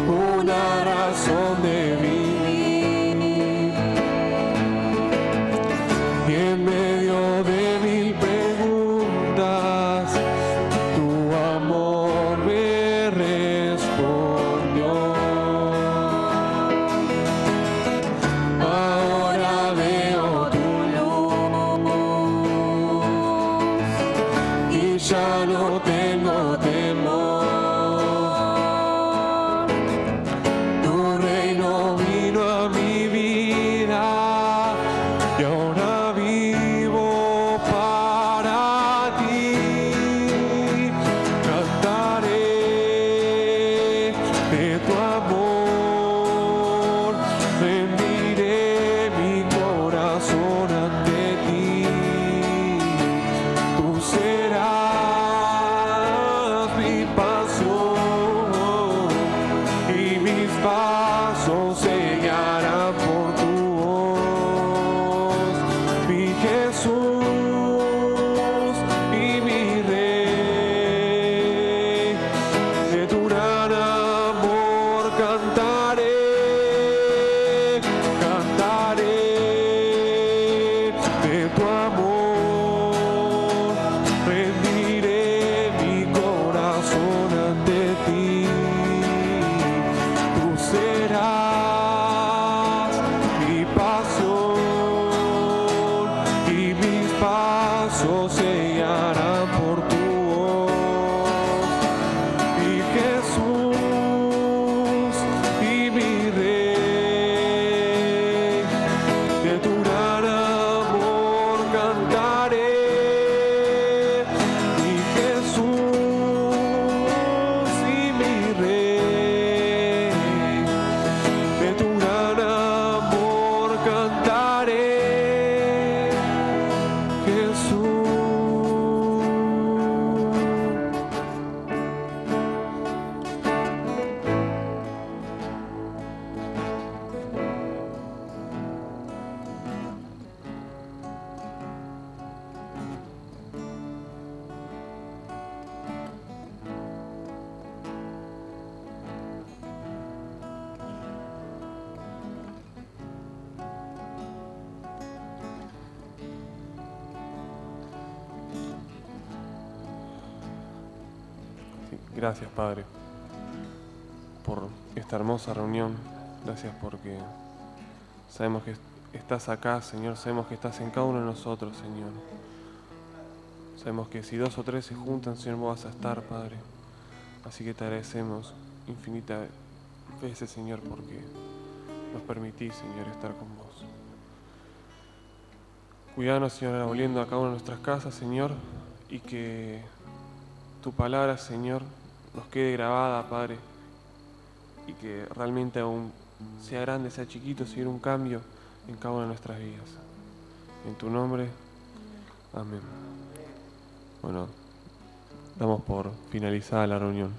una razón de vivir, y en medio de mil preguntas tu amor me respondió. Ahora veo tu luz y ya no tengo temor. Tu reino vino a mi vida y ahora vivo para ti. Cantaré de tu amor, rendiré mi corazón ante ti. Tú serás mi pasión y mis pasos se guiarán por tu voz. Mi Jesús y mi Rey, de tu gran amor cantaré. Cantaré de tu amor, rendiré mi corazón ante ti. Tú serás mi pasión y mis pasos se guiarán por tu voz. Mi Jesús y mi Rey, de tu gran amor cantaré. Mi Jesús y mi Rey, de tu gran amor cantaré. Jesús. Gracias, Padre, por esta hermosa reunión. Gracias porque sabemos que estás acá, Señor. Sabemos que estás en cada uno de nosotros, Señor. Sabemos que si 2 o 3 se juntan, Señor, vos vas a estar, Padre. Así que te agradecemos infinitas veces, Señor, porque nos permitís, Señor, estar con vos. Cuidanos, Señor, ahora volviendo a cada una de nuestras casas, Señor, y que tu palabra, Señor, nos quede grabada, Padre, y que realmente aún sea grande, sea chiquito, Señor, un cambio en cada una de nuestras vidas. En tu nombre, amén. Bueno, damos por finalizada la reunión.